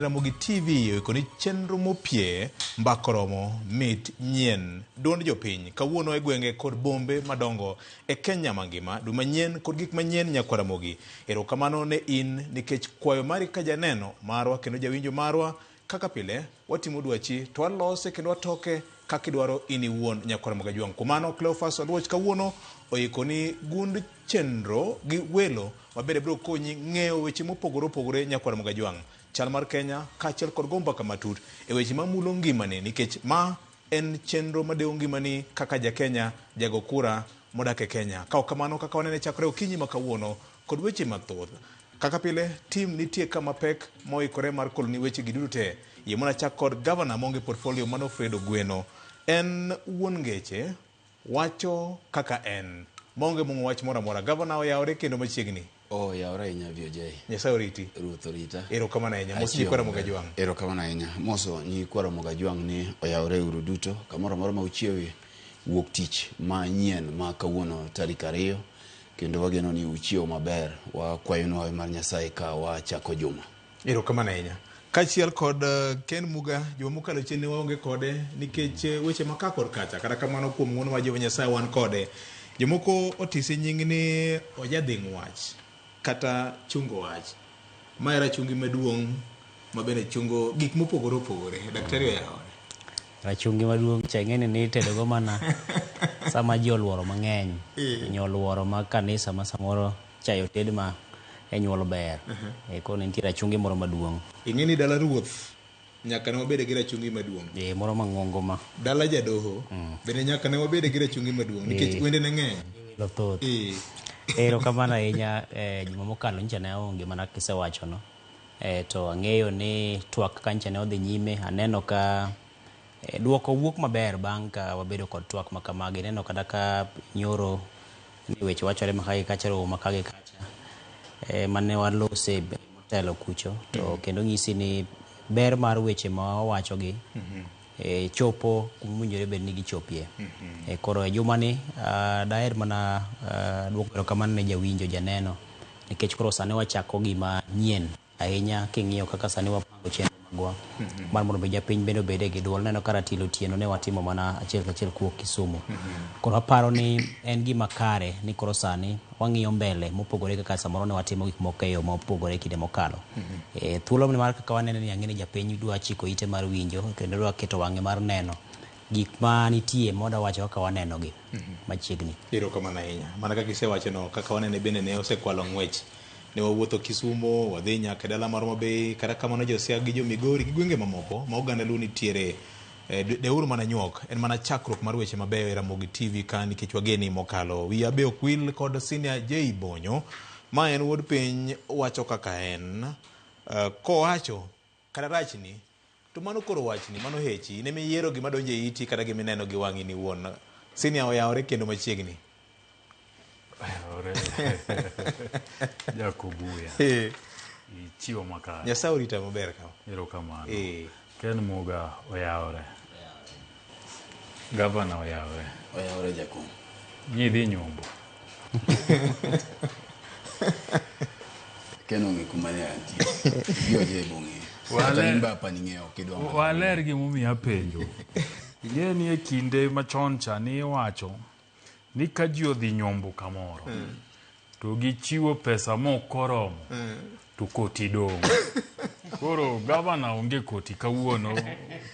Ramogi TV ikoni chenro mopie mbakoromo mit nyien duond jopiny kawuono e gwenge kod bombe madongo e Kenya mangima du manyien kod gik manyien nyakwaromogi. Erokamano ne in nikech kwayo mari ka janeno marwa kendo jawinjo marwa kaka pile watimo dwachi to walose kendo watoke kakidwaro ini wuon nyakwaromoga juang. Kumano Cleophas Oluoch kawuono oikoni gund chenro gi welo mabede bro konyi ng'eyo weche mopogore opogore nyakwaromoga juang. Chal mar Kenya kachiel kod gomba kamatut e weche mamulo ngimani nikech ma en chenro madeo ngimani kaka ja Kenya jago kura modak e Kenya. Ka kamano kaka wanene chakre okinyi makawuono kod weche mathoth. Kaka pile team nitie kama pek moikore mar koloni weche gidute. Yemona chak kod governor monge portfolio Manofredo Gweno. En wuon ngeche wacho kaka en. Monge mungu wach mora mora. Governor oyawre kendo machiegni. Oh, yaura inya VJ. Nyasaye oriti. Ruth orita. Erokamano inya. Mos Nyikwaromoga Juang. Erokamano inya. Moso Nyikwaromoga Juang ni oyaure uru duto. Kamoro moro ma uchiewe wuok tich ma nyien ma kawuono tarik 2 kendo wageno ni uchiew maber wakwayono mar Nyasaye ka wachako juma. Erokamano inya. Kachiel kod Ken Muga juma mokalo chien ne waonge kode nikech weche makakor kacha kata kamano kuom ng'wono ma Jehova Nyasaye wan kode. Jomoko otise nying ni ojadhing' wach kata chungo wach. Ma era chungi maduong' mabende chungo gik mopogore opogore. Daktari oyawore. Rachungi maduong' cheng'eni ni tedogo mana sama ji oluoro mang'eny. Nyoluoro ma kanisa ma samoro chayo ted ma enyuolo ber. Koro nitie rachungi moro maduong'. Ing'eni dala ruoth nyaka ne wabede gi rachungi maduong'. Moro mang'ongo ma. Dala jadoho bende nyaka ne wabede gi rachungi maduong' nikech wende ne ng'eny. Lothoth. Erokamano ahinya juma mokalo ncha ne aonge mana kisewacho no. To ang'eyo ni twak kancha ne odhi nyime. Aneno ka duoko wuok maber bang' ka wabedo kod twak makamagi. Neno kada ka nyoro ni weche wachore makagi kacha ro makagi kacha. Mane walose motelo kucho. To kendo ng'isi ni ber mar weche ma wawachogi chopo kumwinjore bed ni gichopie. Koro e juma ni daher mana duoko erokamano ne jawinjo janeno nikech koro sani wachako gima nyien ahinya king'iyo kaka sani wapango chenro magwa mar mondo japiny bende obede gi duol. Neno ka Ratilo Otieno ne watimo mana achiel kachiel kuok Kisumu. Koro aparo ni en gima kare ni koro sani wang'iyo mbele mopogore kaka samoro ne watimo gik moko e yo mopogore kinde mokalo. Thuolo mar kaka waneno ni ang'eni japiny dwa chiko ite mar winjo kendo dwa keto wang'e mar neno gik ma nitie moda wacho kaka waneno gi machiegni. Erokamano ahinya. Mana kaka isewacho no kaka wanene bende ne osekwalo ng'wech. Ne wawuotho Kisumu, wadhi nyaka dala mar Homa Bay, kata kamano Josiaya gi Migori gi gwenge mamoko ma oganda lu nitiere. Deuru mana nyuok en mana chakruok mar weche mabeyo e Ramogi TV ka nikech wageni mokalo. Wiya be ok wil kod Senior J Bonyo ma en wuod piny wacho kaka en. Kowacho kata rachni to mano koro wachni mano hechi ne miyiero gima donjo e iti kata gima ineno gi wang'i ni wuon. Senior oyawore kendo machiegni. Jakobuya. Ichiwo makare. Nyasaye orita maber ka. Erokamano. Ken Muga oyawore. Governor oyawore. Oyawore jakom. Nyidhi nyombo. Ken onge kumane antie. Bioje bonge. Wale imba hapa ning'eyo kidwa. Waler gimomiyo apenjo. Ing'e ni e kinde machon cha ni wacho ni ka ji odhi nyombo kamoro to gichiwo pesa mokoromo to koti dong'. Koro gavana onge koti kawuono.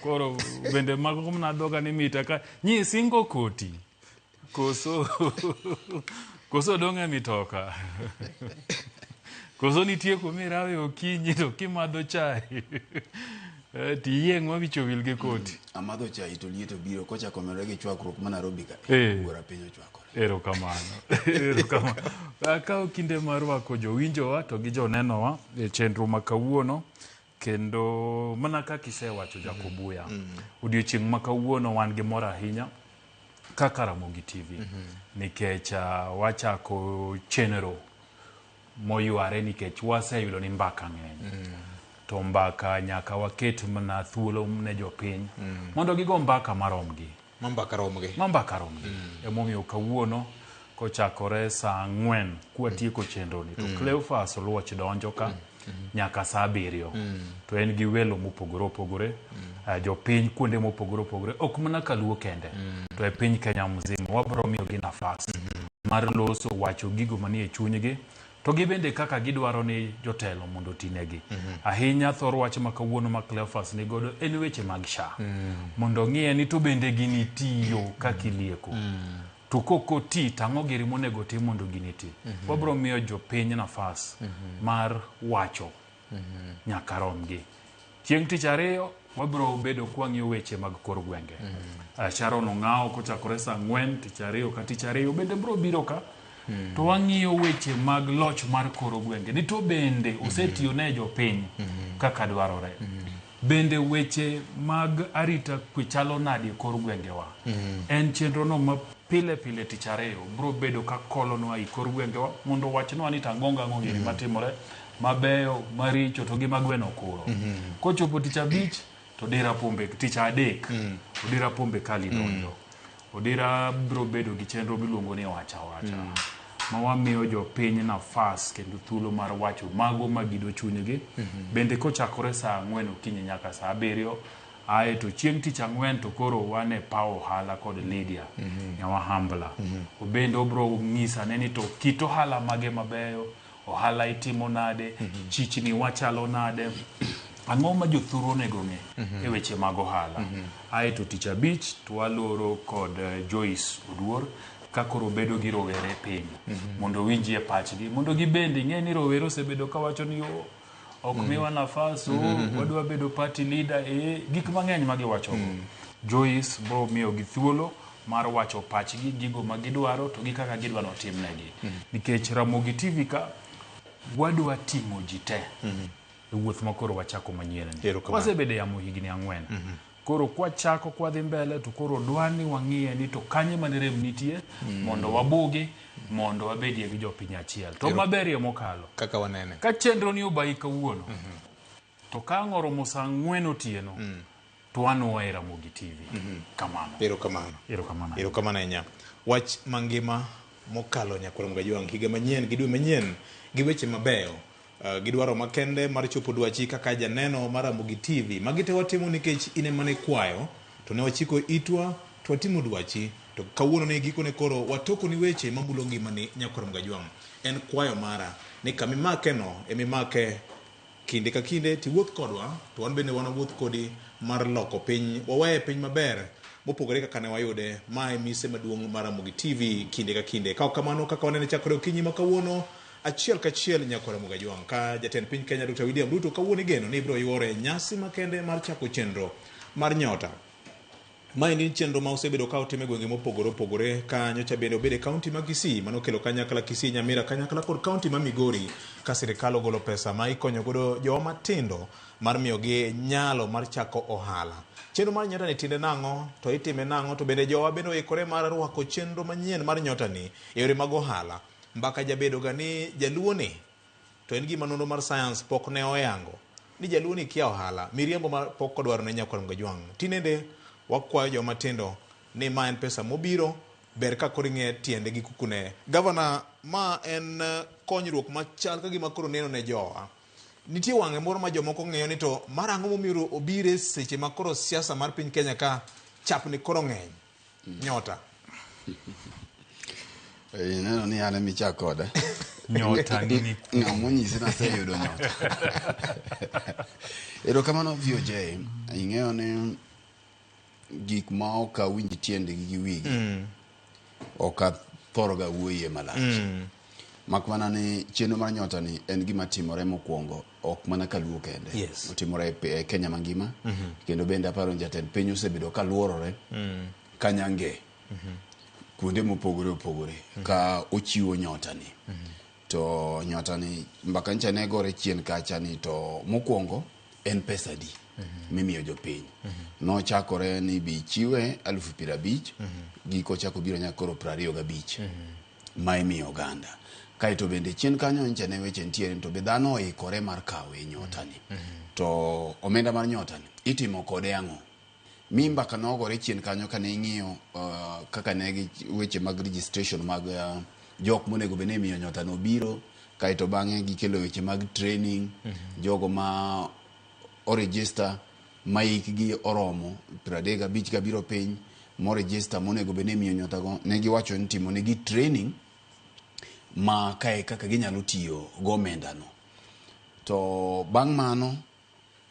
Koro bende mago mna doga ni mita ka nyi singo koti koso donge mitoka. Koso nitie kumirawe okinyi to kimadho chai tiyieng' wawicho wil gi koti. Amadho chai to liet obiro kocha komere gi chwakruok ma Nairobi ka. Wuora piny ochwakore. Erokamano. Erokamano. Akawo kinde mar wako jowinjowa to gi jonenowa e chenro ma kawuono kendo mana kaka isewacho Jakobuya. Odiochieng' ma kawuono wan gi mor ahinya kaka Ramogi TV nikech wachako chenro moyware nikech waseyudo ni mbaka ng'eny. To mbaka nyaka waket mana thuolo ne jopiny mondo gigo mbaka maromgi. Mambaka romgi. Emomiyo kawuono kochakore saa 4 kwatieko chenro ni to Cleophas Oluoch donjo ka nyaka saa 7 to en gi welo mopogore opogore jopiny kuonde mopogore opogore ok mana kaluo kende to e piny Kenya mzima wabro miyo gi nafas mar loso wacho gigo manie chunygi to gibende kaka gidwaro ni jotelo mondo tinegi ahinya thor wach ma kawuono ma Cleophas ni godo en weche mag SHA mondo ng'iye ni to bende gini tiyo kakilieko to koko ti tang'o giri monego tim mondo gini ti wabro miyo jopiny nafas mar wacho nyaka romgi chieng' tich ariyo wabro bedo kwang'iyo weche mag kor gwenge Sharon Ong'ao kochakore saa 4 tich ariyo ka tich ariyo bende bro biro ka to wang'iyo weche mag loch mar kor gwenge ni to bende osetiyo ne jopiny kaka dwarore bende weche mag arita kwe chalo nadi kor gwengewa en chenro no ma pile pile tich ariyo bro bedo ka kolonwa i kor gwengewa mondo wachnwa ni tang'onga ng'ongeri matimore mabeyo maricho to gi magweno kuro kochopo tich abich to dira pombe tich adek odira pombe kali donjo odira bro bedo gi chenro miluongo ni wacha ma wamiyo jopiny nafas kendo thuolo mar wacho mago magido chunygi bende kochakore saa 4 okinyi nyaka saa 7 ae to chieng' tich ang'wen to koro wane pao hala kod Lydia nyawa Hambla obende obro ng'isa neni to kit ohala mage mabeyo ohala itimo nade chichni wachalo nade ang'o ma jothuru onego ng'e e weche mag ohala ae to tich abich to waloro kod Joyce Oduor kakoro bedo gi rowere piny mondo winjie pachgi mondo gibende ng'e ni rowere osebedo ka wacho ni ok miwa nafas wadwa bedo party leader gik mang'eny ma giwacho Joyce bro miyo gi thuolo mar wacho pachgi gigo ma gidwaro to gi kaka gidwano timnegi nikech Ramogi TV ka wadwa timo ji te e wuoth ma koro wachako manyien wasebede yamo higni 4 koro kwa chako kwa dhi mbele to koro dwani wang'iye ni to kanye manerem nitie mondo wabugi mondo wabedie gi jopiny achiel to maberie mokalo kaka wanene ka chenro ni obai kawuono to ka ng'oromo saa 4 otieno to wano e Ramogi TV kamano erokamano nya wach mangima mokalo nyakoro Mgajwang' higa manyien gi dwe manyien gi weche mabeyo gidwaro makende mar chopo dwachi kaka janeno mar Ramogi TV magite watimo nikech ine mane kwayo to ne wachiko itwa to watimo dwachi to kawuono ne gikone koro watoko ni weche mamulo ngimani nyakoro Mgajwang' en kwayo mara ni kamimake no emimake kinde ka kinde tiwuoth kodwa to wan bende wuoth kodi mar loko piny wawaye piny maber mopogore kaka ne wayude mae mise maduong' mar Ramogi TV kinde ka kinde ka kamano kaka wanene chakore okinyi ma kawuono achiel kachiel nyakore Mgajwang' ka jatend piny Kenya Dr. William Ruto kawuono geno ni biro yore nyasi makende mar chako chenro mar nyota mae ni chenro ma osebedo ka otime gwenge mopogore opogore ka nyocha bende obede kaunti ma Kisii manokelo kanyakla Kisii Nyamira kanyakla kod kaunti ma Migori ka sirikal ogolo pesa ma ikonyo godo jowa matindo mar miyogi nyalo mar chako ohala chenro mar nyota ni tinde nang'o to itime nang'o to bende jowa bende oikore mar rwako chenro manyien mar nyota ni e yore mag ohala mbaka jabedo gani jaluo ni to en gima nonro mar science pok ne oyango ni jaluo ni kia ohala miriambo ma pok kodwaro ne nyakoro Mgajwang' tinende wakwayo joma tindo ni ma en pesa mobiro ber ka koro ing'e tiende gi kukune gavana ma en konyruok machal ka gima koro neno ne jowa nitie wang'e moro ma jomoko ng'eyo ni to marang'o momiro obire seche ma koro siasa mar piny Kenya ka chapni koro ng'eny nyota neno ni ane michakode nyota nini ng'amo nyisi na seyudo nyota erokamano VOJ ing'eyo ni gik ma ok awinj tiendgi gi wigi ok athoroga wuoye malach mak mana ni chenro mar nyota ni en gima timore mokwongo ok mana kaluo kende otimore e Kenya mangima kendo bende aparo ni jatend piny osebedo ka luorore kanyange kuonde mopogore opogore ka ochiwo nyota ni to nyota ni mbaka ncha ne gore chien kacha ni to mokwongo en pesa di mimiyo jopiny nochakore ni bi chiwe 50,000 giko chako biro nyakoro 25 ma imiyo oganda kaito bende chien kanyo ncha ne weche ntiere to be dhano oikore mar kawe nyota ni to omenda mar nyota ni itimo kode ang'o mimba kanogore chien kanyo kane ing'iyo kaka ne weche mag registration mag jok monego bene miyo nyota no biro kaito bang'e gikelo weche mag training, jogo ma o register maikgi oromo 35 kabiro piny mo register monego bene miyo nyotago ne giwacho ni timo negi training ma kae kaka ginyalo tiyo gomenda no. To bang' mano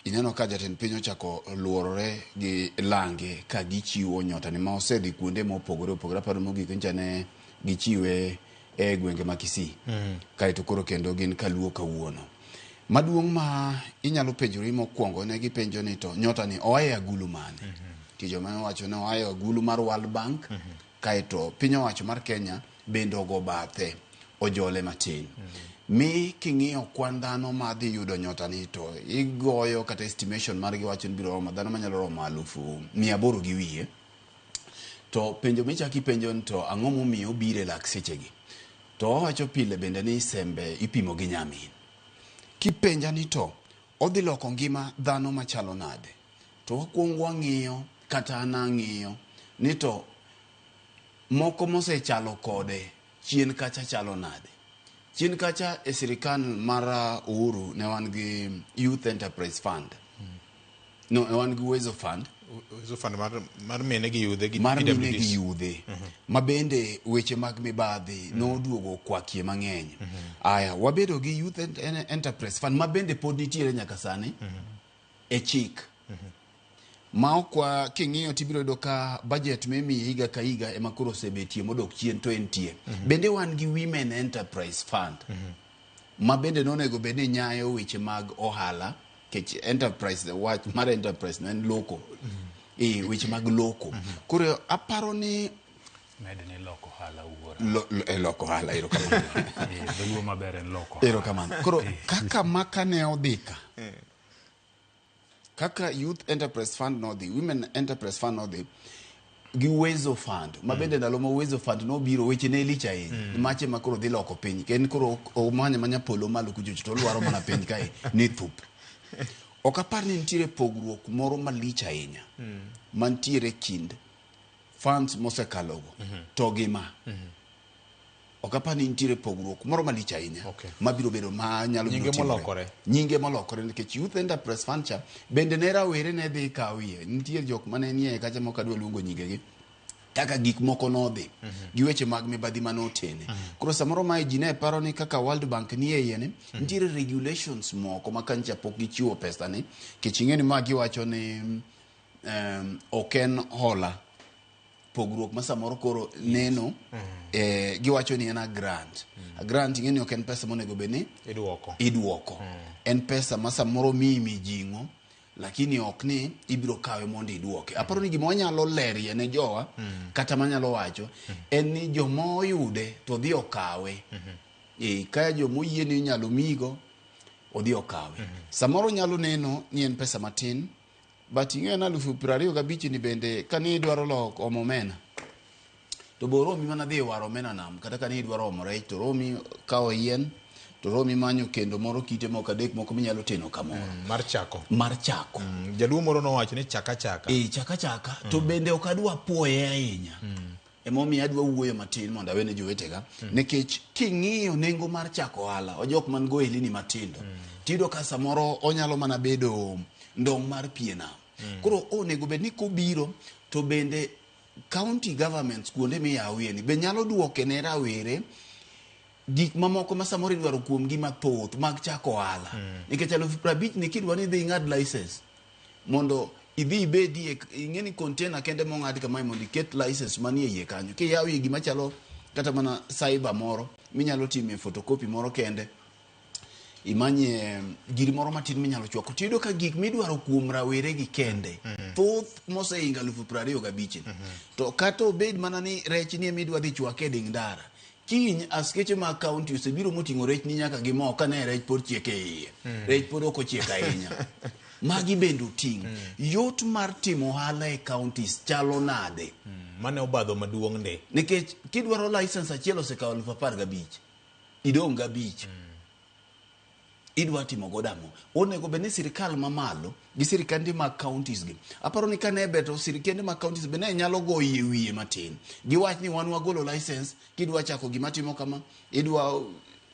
ineno ka jatend piny ochako luorore gi lange ka gichiwo nyota ni ma osedhi kuonde mopogore opogore. Aparo mogik ncha ne gichiwe e gwenge ma Kisii. Kaito koro kendo gin kaluo kawuono. Maduong' ma inyalo penjori mokwongo ne gipenjo ni to nyota ni oaye agulu mane. Tijo ma wacho ne oaye agulu mar World Bank. Kaito piny owacho mar Kenya bende ogo bathe ojole matin. Mi king'iyo kwan dhano ma dhi yudo nyota ni to igoyo kata estimation mar giwacho ni biro romo dhano manyalo romo 800 gi wiye. To penjo michaki penjo ni to ang'o momiyo bire lak sechegi. To wacho pile bende ni sembe ipimo gi nyamin. Kipenja ni to odhi loko ngima dhano machalo nade. To wakwongo wang'iyo kata anang'iyo ni to moko mosechalo kode chien kacha chalo nade. Chien kacha e sirikal mar Uhuru ne wan gi Youth Enterprise Fund. No, wan gi Uwezo Fund. Uwezo Fund mar mine gi yudhe gi mar mine gi yudhe. Ma bende weche mag mibadhi noduogo kwakie mang'eny. Aya, wabedo gi Youth Enterprise Fund ma bende pod nitiere nyaka sani e chik. Ma okwa king'iyo tibiro do ka budget memi higa ka higa ema koro sebetie modok chien to entie. Bende wan gi Women Enterprise Fund. Ma bende nonego bende nyayo weche mag ohala kech enterprise watch mar enterprise no en loko. Weche mag loko. Koro aparo ni medni loko hala uora. Loko hala ero kamano. Beluo maber en loko. Ero kamano. Koro kaka maka ne odhika. Kaka Youth Enterprise Fund no dhi, Women Enterprise Fund no dhi, gi Uwezo Fund. Ma bende ndalo ma Uwezo Fund no biro weche ne lich ahinya. Mache ma koro dhi loko piny. Ken koro manya polo malo kujuch to luaro mana piny kae ni thup. Okapar ni nitiere pogruok moro malich ahinya. Mantiere kind funds mosekalogo. To gima. Okapar ni nitiere pogruok moro malich ahinya. Mabiro bedo ma nyalo nyinge molokore. Nyinge molokore nikech Youth Enterprise Fund cha bende ne rawere ne dhi kawie. Nitiere jok mane nie kacha moko adwa luongo nyingegi. Kaka gik moko nodhi. Gi weche mag mibadhi manotene. Koro samoro mae ji ne paro ni kaka World Bank ni yene. Nitiere regulations moko ma kancha pok gichiwo pesa ni. Keching'eni ma giwacho ni oken hola. Pogruok ma samoro koro neno giwacho ni en a grant. A grant ing'eni ok en pesa monego beni iduoko. En pesa ma samoro mimi jingo lakini ok ni ibiro kawe mondo iduoke. Aparo ni gima wanyalo lerie ne jowa kata manyalo wacho en ni jomo oyude to dhi okawe. Kaya jomo yie ni nyalo migo odhi okawe. Samoro nyalo neno ni en pesa matin. But ing'e na 25,000 ni bende kani idwaro loko omo omena. To boromi mana dhi waro omena nam kata kani idwaro omo rech to romi kao yien to romi manyo kendo moro kite moko adek moko minyalo teno kamoro. Mar chako. Jaluo moro no wacho ni chaka. Chaka. To bende ok adwa puoye ahinya. Emomiyo adwa wuoyo matin mondo awene jowetega. Nikech king'iyo nengo mar chako ohala ojok man go elini matindo. Tido ka samoro onyalo mana bedo ndong mar piena. Koro onego bed ni kobiro to bende county governments kuonde miyawie ni be nyalo duoke ne rawere gik mamoko ma samoro idwaro kuom gi mathoth mag chako ohala. Nikech 50,000 ni kidwa ni dhi ng'ad license mondo idhi ibedi ing'eni container kende mong'ad kama mondo iket license manie iye kanyo. Kiyawi gima chalo kata mana cyber moro minyalo time photocopy moro kende. Imanye giri moro matin minyalo chwako. Tido ka gik midwaro kuom rawere gi kende. Thoth moseinga 25,000. To kata obed mana ni rech ni midwa dhi chwake ding dara. Kiny askeche ma county osebiro moting'o rech ni nyaka gi mo kane rech pod chiek e iye. Rech pod ok ochiek ahinya. Magi bende oting'. Yot mar timo ohala e counties chalo nade. Mane obadho maduong' ne. Nikech kidwaro license achiel osekawo 15,000. Idong' 5. Idwa timo godamo. Onego beni sirikal mamalo gi sirikande mag counties gi. Aparo ni kane beto sirikande mag counties bene nyalo goye wiye matin. Giwach ni wan wagolo license kidwa chako gima timo kama. Idwa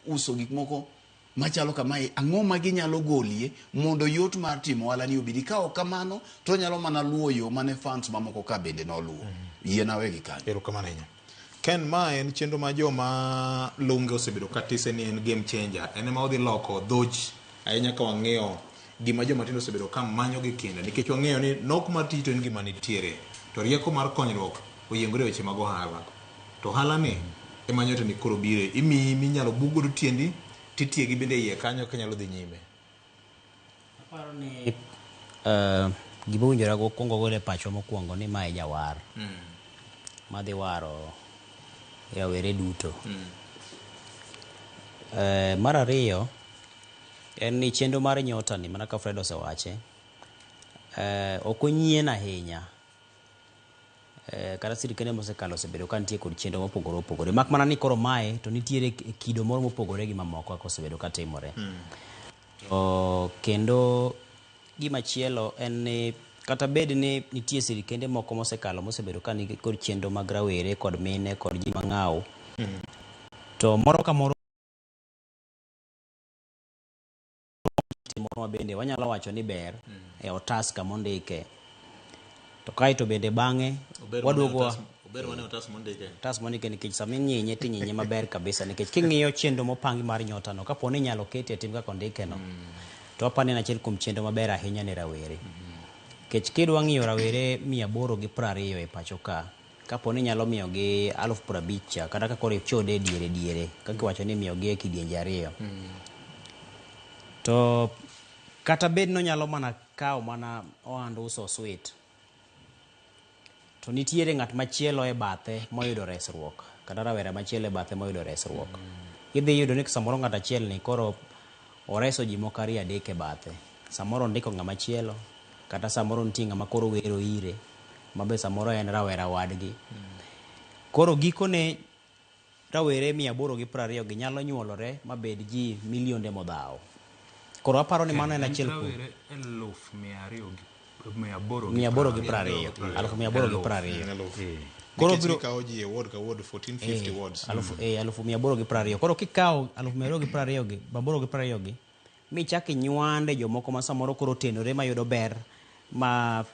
uso gik moko machalo kamae, ang'o ma ginyalo golie mondo yot mar timo ohala ni obidi. Ka ok kamano to nyalo mana luwo yo mane fans mamoko ka bende noluwo. Yie nawe gi kanyo. Erokamano ahinya. Ken, ma en chenro ma joma lunge osebedo katise ni en game changer. En ema odhi loko dhoch ahinya ka wang'iyo gima joma tindo osebedo ka manyo gi kinde, nikech wang'eyo ni nok mar tich to en gima nitiere, to rieko mar konyruok oyiengore weche mag ohala. To ohala ni ema nyoto ni koro bire imiyi minyalo bugo tiendi titie gi bende iye kanyo kanyalo dhi nyime. Aparo ni gima winjora go kuongo gole pacho mokwongo ni mae jawar madhi waro rawere duto. Mar ariyo en ni chenro mar nyota ni mana ka Fred osewache ok onyien ahinya. Kata sirikende mosekalo osebedo ka nitie kod chenro mopogore opogore, mak mana ni koro mae to nitiere kido moro mopogore gi mamoko ka osebedo ka timore. Kendo gimachielo en ni kata bed ni nitie sirikende moko mosekalo mosebedo ka ni kod chenro mag rawere kod mine kod ji mang'aw, to moro ka moro bende wanyalo wacho ni ber e otas kama ondike, to kaito bende bang'e waduogo otas mondike, nikech sama inyinye tinyinye maber kabisa, nikech king'iyo chenro mopangi mar nyota no kapo ni inyalo kete tim kaka ondike no, to apani en achiel kuom chenro maber ahinya ne rawere. Nikech kidwa ng'iyo rawere 820 e pacho ka, kapo ni nyalo miyogi 50,000 kata ka koro ichode diere kaka iwacho ni miyogi e kidienje ariyo, to kata bed no nyalo mana kawo mana ohand uso sweet, to nitiere ng'at machielo e bathe moyudo resruok, kata rawera machielo e bathe moyudo resruok. Idhi yudo ni samoro ng'at achiel ni koro oreso ji moko 2-3 e bathe, samoro ndiko ng'ama chielo, kata samoro nitie ng'ama koro wero ire mabe samoro en rawera wadgi. Koro gikone rawere 820 gi nyalo nyuolore mabed ji milionde modhaw. Koro aparo ni mano en achiel kuom 820. Koro biro kawo ji e ward ka ward 1450 wards. 820. Koro kikawo 820 gi 820 gi michaki nywande jomoko ma samoro koro tenore mayudo ber ma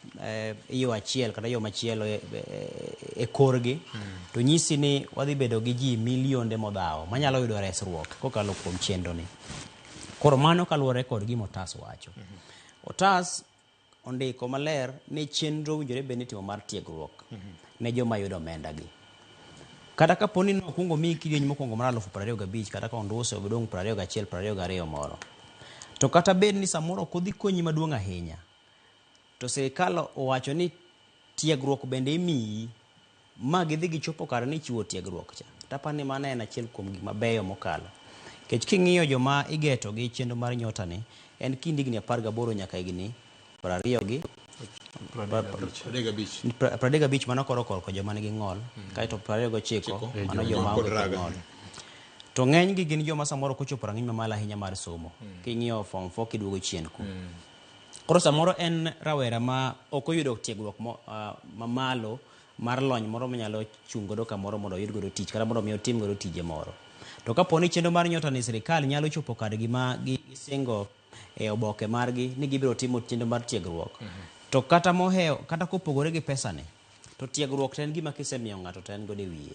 yo achiel kata yo machielo e korgi, to nyisi ni wadhi bedo gi ji milionde modhaw manyalo yudo resruok kokalo kuom chenro ni. Koro mano kaluwore kod gima otas wacho. Otas ondiko maler ni chenro winjore bed ni timo mar tiegruok ne joma yudo omenda gi. Kata kapo ni nokwongo miyi kidieny mokwongo mar 25,000 kata ka onduse obedong 21, 22 moro, to kata bed ni samoro kodhi konyi maduong' ahinya, to sirikal owacho ni tiegruok bende imiyi ma gidhi gichopo kare ni chiwo tiegruok cha. Tapa ni mana en achiel kuom gik mabeyo mokalo. Kech king'iyo joma igeto gi chenro mar nyota ni en kind higni 18 nyaka higni 35 mano koro korko joma nigi ng'ol, kaito 29 mano joma onge ng'ol. To ng'eny gi gin joma samoro kochopo rang'iny mamalo ahinya mar somo. King'iyo form 4 kiduogo chien ku. Koro samoro en rawera ma ok oyudo tiegruok mamalo mar lony moro manyalo chung' godo kamoro mondo oyud godo tich kata mondo mi otim godo tije moro. To kapo ni chenro mar nyota ni sirikal nyalo chopo kadgi ma gisingo e oboke margi ni gibiro timo chenro mar tiegruok, to kata mohewo kata kopogore gi pesa ne, to tiegruok to en gima kisemiyo ng'ato to en godo e wiye.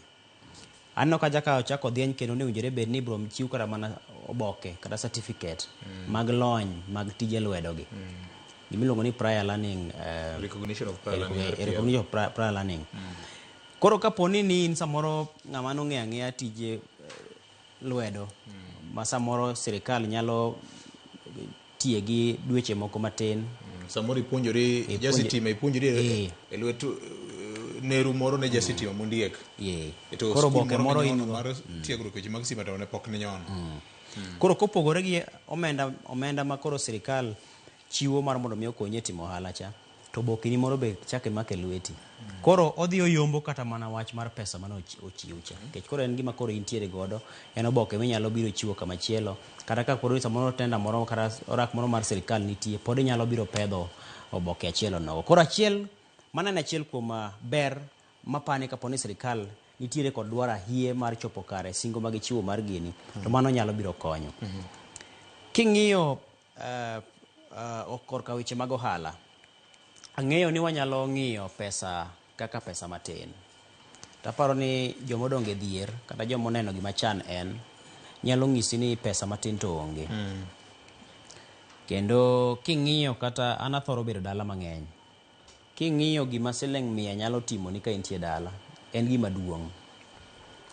Anno ka jaka ochako dhieny kendo ne winjore bed ni biro chiw kata mana oboke kata certificate mag lony mag tije lwedo gi. Gimiluongo ni prior learning, recognition of prior learning. Koro kapo ni in samoro ng'ama nong'e ang'eya tije lwedo ma samoro sirikal nyalo tiegi dweche moko matin, samoro ipuonjori jasitima ipuonjori e lwetu neru moro ne jasitima mondiek. Koro boke moro in mar tiegruok weche mag stima to ne pok ni nyon. Koro kopogore gi omenda ma koro sirikal chiwo mar mondo mi okonye timo ohala cha, to boke ni moro be chake make lweti. Koro odhi oyombo kata mana wach mar pesa mano ochiwo cha. Kech koro en gima koro intiere godo, en oboke minyalo biro chiwo kama chielo, kata ka koro samoro tenda moro kata orak moro mar sirikal nitie, pod inyalo biro pedho oboke achielo nogo. Koro achiel mana en achiel kuom ber mapani kaponi sirikal nitiere kod dwaro ahie mar chopo kare singo ma gichiwo mar gini, to mano nyalo biro konyo. King'iyo korka weche mag ohala, ang'eyo ni wanyalo ng'iyo pesa kaka pesa matin. Taparo ni jomodongo e dhier kata jomoneno gima chan en nyalo ng'isi ni pesa matin to onge. Kendo king'iyo kata an athoro bedo dala mang'eny. King'iyo gima siling 100 nyalo timo ni ka intie dala, en gima duong'.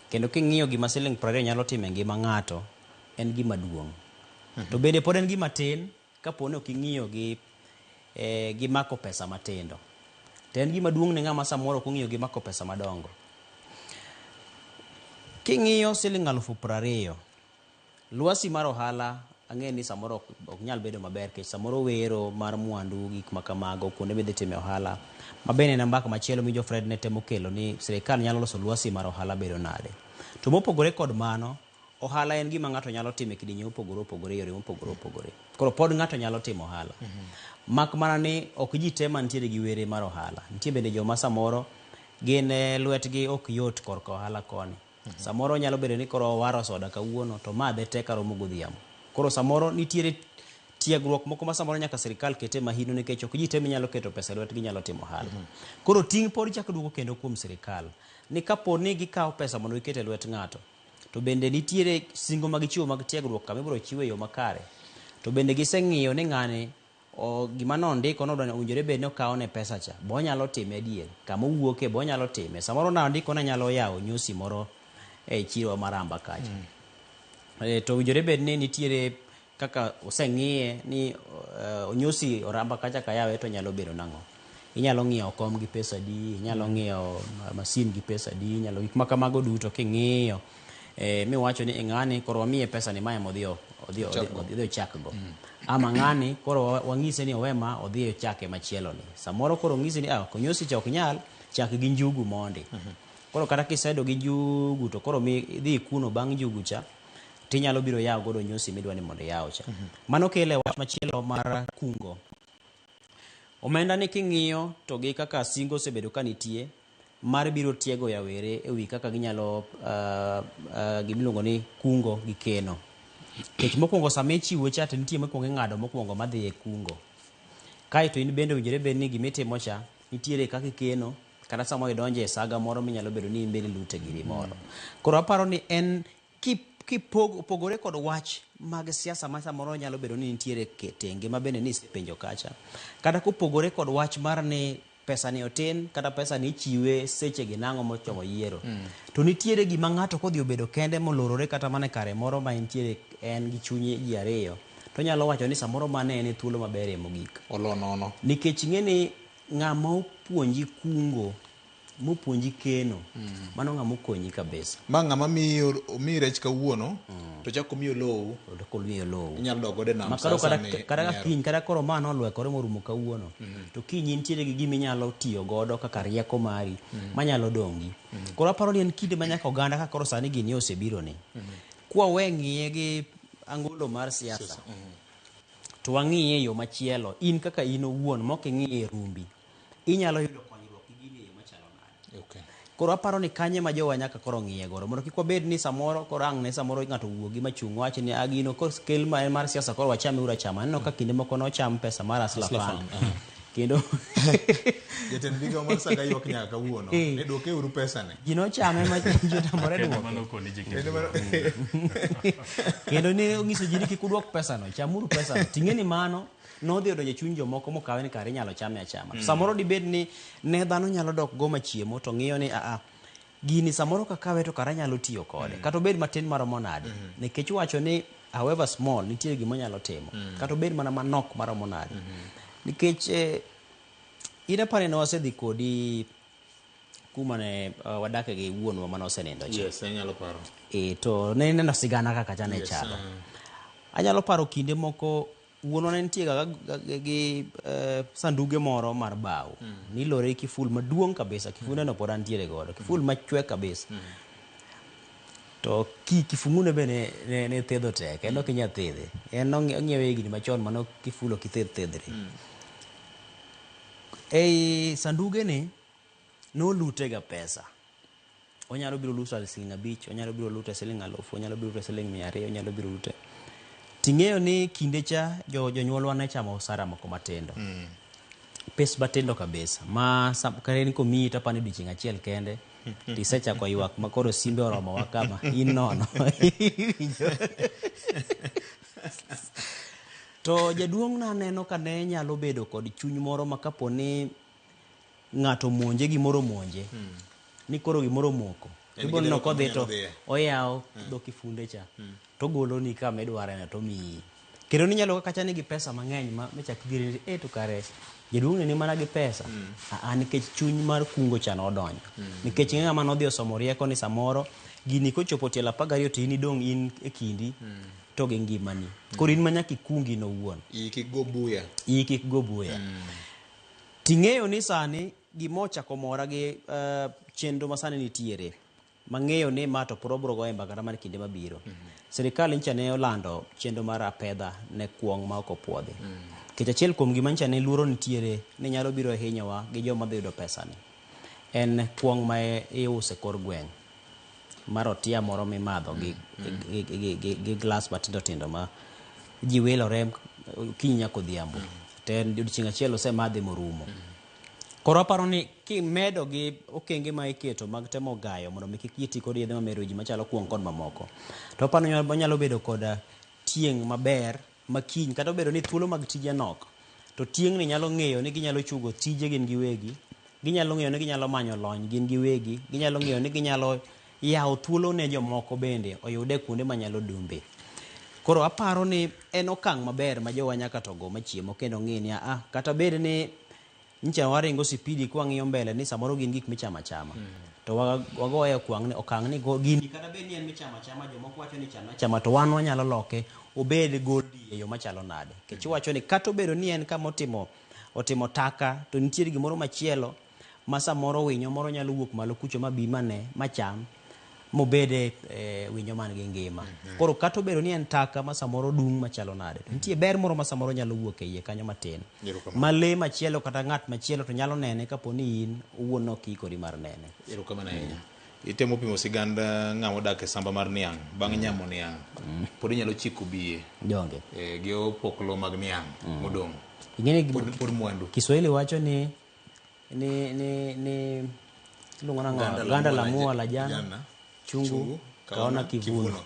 Kendo king'iyo gima siling 20 nyalo timo e ngima ng'ato, en gima duong'. To bende pod en gima tin kaponi ok ing'iyo gi mako pesa matindo. To en gima duong' ne ng'ama samoro ok ong'iyo gi mako pesa madongo. King'iyo siling 20,000, lwasi mar ohala ang'e ni samoro ok nyal bedo maber kech samoro wero mar mwandu gik makamago kuonde midhi time ohala mabende na mbaka machielo mi jo Fred ne temo kelo ni sirikal nyalo loso lwasi mar ohala bedo nade. To mopogore kod mano, ohala en gima ng'ato nyalo timo e kidienje mopogore opogore, yore mopogore opogore. Koro pod ng'ato nyalo timo ohala. Mak mana ni ok ji te mantiere gi were mar ohala. Nitie bende joma samoro gin lwetgi ok yot korka ohala koni. Samoro nyalo bedo ni koro waro soda kawuono to madhe tek romo godhiambo. Koro samoro nitiere tiegruok moko ma samoro nyaka sirikal kete mahino nikech ok ji te nyalo keto pesa lwetgi nyalo timo ohala. Koro ting' pod chako duogo kendo kuom sirikal. Ni kapo ni gikawo pesa mondo gikete lwet ng'ato, to bende nitiere singo mag chiwo mag tiegruok kama ibiro chiwe yo makare. To bende giseng'iyo ni ng'ani gima nondiko owinjore bed ni okawo ne pesa cha, bo onyalo time adier, kama owuoke bo onyalo time. Samoro nandiko ni nyalo yawo nyusi moro e chiro maramba kacha. To owinjore bed ni nitiere kaka oseng'iye ni nyusi oramba kacha kayawe to nyalo bedo nang'o. Inyalo ng'iewo kom gi pesa di, inyalo ng'iewo masin gi pesa di, inyalo gik makamago duto king'iyo miwacho ni ng'ani koro wamiye pesa ni mae modhi ochakgo. Ama ng'ani koro wang'ise ni owe ma odhi ochake machielo ni. Samoro koro ng'ise ni konyosi cha ok nyal, chak gi njugu mondi. Koro kata kisedo gi njugu to koro mi dhi kuno bang' njugu cha tinyalo biro yawo godo nyusi midwa ni mondo yawo cha. Mano kele wach machielo mar kungo. Omenda ni king'iyo to gi kaka singo osebedo ka nitie mar biro tiego yawere ewi kaka ginyalo gimiluongo ni kungo gi keno. Kech mokwongo sama ichiwo cha to nitie mokwongo ing'ado mokwongo madhi e kungo. Kae to in bende owinjore bed ni gimitimo cha nitiere kaka ikeno kata samo idonje e saga moro minyalo bedo ni imbe ni lute giri moro. Koro aparo ni en kipogore kod wach mag siasa ma samoro nyalo bedo ni nitiere tenge ma bende ni penjo kacha. Kata kopogore kod wach mar ni pesa ni otin kata pesa ni ichiwe seche gi nang'o mochomo yiero. To nitiere gima ng'ato kodhi obedo kende molorore kata mane kare moro ma nitiere en gi chunye ji ariyo. To nyalo wacho ni samoro mane en thuolo maber e mogik. Olonono. Nikech ng'eni ng'ama opuonji kungo mopuonji keno mano ng'ama okonyi kabisa. Ma ng'ama miyi rech kawuono to chako miyo lowo. To kolmiyo lowo. Inyalo dok godo e nam makaro sasa kata kiny kata koro mano olwekore morumo kawuono. To kiny nitiere gi gima inyalo tiyo godo kaka rieko mari manyalo dongi. Koro aparo ni en kinde ma nyaka oganda ka koro sani gini osebiro ni. Kwa we ng'iye gi angolo mar siasa. To wang'iye yo machielo. In kaka in owuon mok ing'iye rumbi. Inyalo yudo konyruok gi gini yo machalo nade. Okay. Koro aparo ni kanye ma jowa nyaka koro ng'iye goro mondo kik wabed ni samoro koro ang' ne samoro ng'ato wuogi machung' wach ni agino koro kel ma en mar siasa koro wachame ura chama. Neno ka kinde moko nocham pesa mar Aslafan. Kendo Jatend migawo mar saga ywak nyaka kawuono. Ne dwoke uru pesa ne. Gino chame ma jotamore dwoke. Mano koni ji Kendo ne onyiso ji ni kik udwok pesa no, chamuru pesa no. Ting'e ni mano nodhi odonjo chuny jomoko mokawe ni kare inyalo chame achama. Samoro dibed ni ne dhano nyalo dok go machiemo to ng'iyo ni gini samoro kakawe to kare nyalo tiyo kode. Kata obed matin maromo nade. Nikech wacho ni however small nitiere gima nyalo timo. Kata obed mana manok maromo nade. Nikech ina pare ne wasedhi kodi kuma ne wadake gi wuonwa mane osenindo cha. Yes, anyalo paro. To ne neno sigana kaka cha ne chalo. Anyalo paro kinde moko wuonwa ne nitie gi sanduge moro mar bao. Nilore kiful maduong' kabisa. Kifune no pod antiere godo. Kiful machwe kabisa. To kifungune be ne thedho tek. En ok inya thedhe. En ong'iewe gini machon mano kifulo kithedhre. Ei sanduge ni nolute ga pesa. onyalo biro luto siling 5, onyalo biro luto siling 1000, onyalo biro luto siling 200, onyalo biro luto. Ting'eyo ni kinde cha jonyuolwa ne chamo osara moko matindo. Pes matindo kabisa. Ma kare ni komiyi to apani odiochieng' achiel kende. Tisechako ywak makoro simbe oromo wa kama in nono. To jaduong' na neno ka ne nyalo bedo kod chuny moro ma kaponi ng'ato monje gimoro monje. Ni koro gimoro moko. Ibon no kodhi to oyawo dho kifunde cha. To golo ni kama idware na to miyi. Kendo ni nyalo kaka chani gi pesa mang'eny ma chak dhiri to kare jaduong' ni mana gi pesa. Nikech chuny mar kungo cha no odonyo. Nikech ng'ama nodhi osomo rieko ni samoro gini kochopo tielo 12 to in idong' in e kindi to gi ngimani. Koro in manyaka ikungi no wuon. Iki go buya. Ting'eyo ni sani gimochako mora gi chenro ma sani nitiere. Mang'eyo ni ma to probro go emba kata mar kinde mabiro. Sirikal ncha ne olando chenro mar apedha ne kuong' ma ok opuodhi. Kech achiel kuom gima ncha ne luoro nitiere ni nyalo biro hinyowa gi joma dhi yudo pesa ni. En kuong' ma iuse kor gweng'. Mar otia moro mimadho gi glass matindo tindo ma ji wilore kinya kodhiambo. Ten odiochieng' achiel osemadhe morumo. Koro aparo ni kimedo gi okenge ma iketo mag temo gayo mondo mi kik yiti kod yedhe mamero ji machalo kuong' kod mamoko. To aparo nyalo bedo kod tieng' maber makiny kata bedo ni thuolo mag tije nok. To tieng' ni nyalo ng'eyo ni ginyalo chugo tije gin giwegi. Ginyalo ng'eyo ni ginyalo manyo lony gin giwegi. Ginyalo ng'eyo ni ginyalo yawo thuolo ne jomoko bende oyude kuonde manyalo dumbe. Koro aparo ni en okang' maber ma jowa nyaka to go machiemo kendo ng'i ni kata bed ni ncha waringo sipidi kwa ng'iyo mbele ni samoro gin gik michama chama. To wagoye okang' ni gini kata bed ni en michama chama jomoko wacho ni chama to wan wanyalo loke obed goldi e yo machalo nade. Kech wacho ni kata obedo ni en kama otimo taka to nitiere gimoro machielo ma samoro winyo moro nyalo wuok malo kucho mabi mane macham mobede winyo man gi ngima. Koro kata obedo ni en taka ma samoro dung' machalo nade. Nitie ber moro ma samoro nyalo wuok e iye kanyo matin. Ma le machielo kata ng'at machielo to nyalo nene kapo ni in owuon ok ikori mar nene. Erokamano ahinya. Itemo pimo sigand ng'ama odak e samba mar niang' bang' nyamo niang'. Pod inyalo chiko biye. Donge. Gi opoklo mag niang' modong'. Ing'eni pod mwandu. Kiswahili wacho ni lungo na ganda la mua la jana. Chungu kaona kivuno.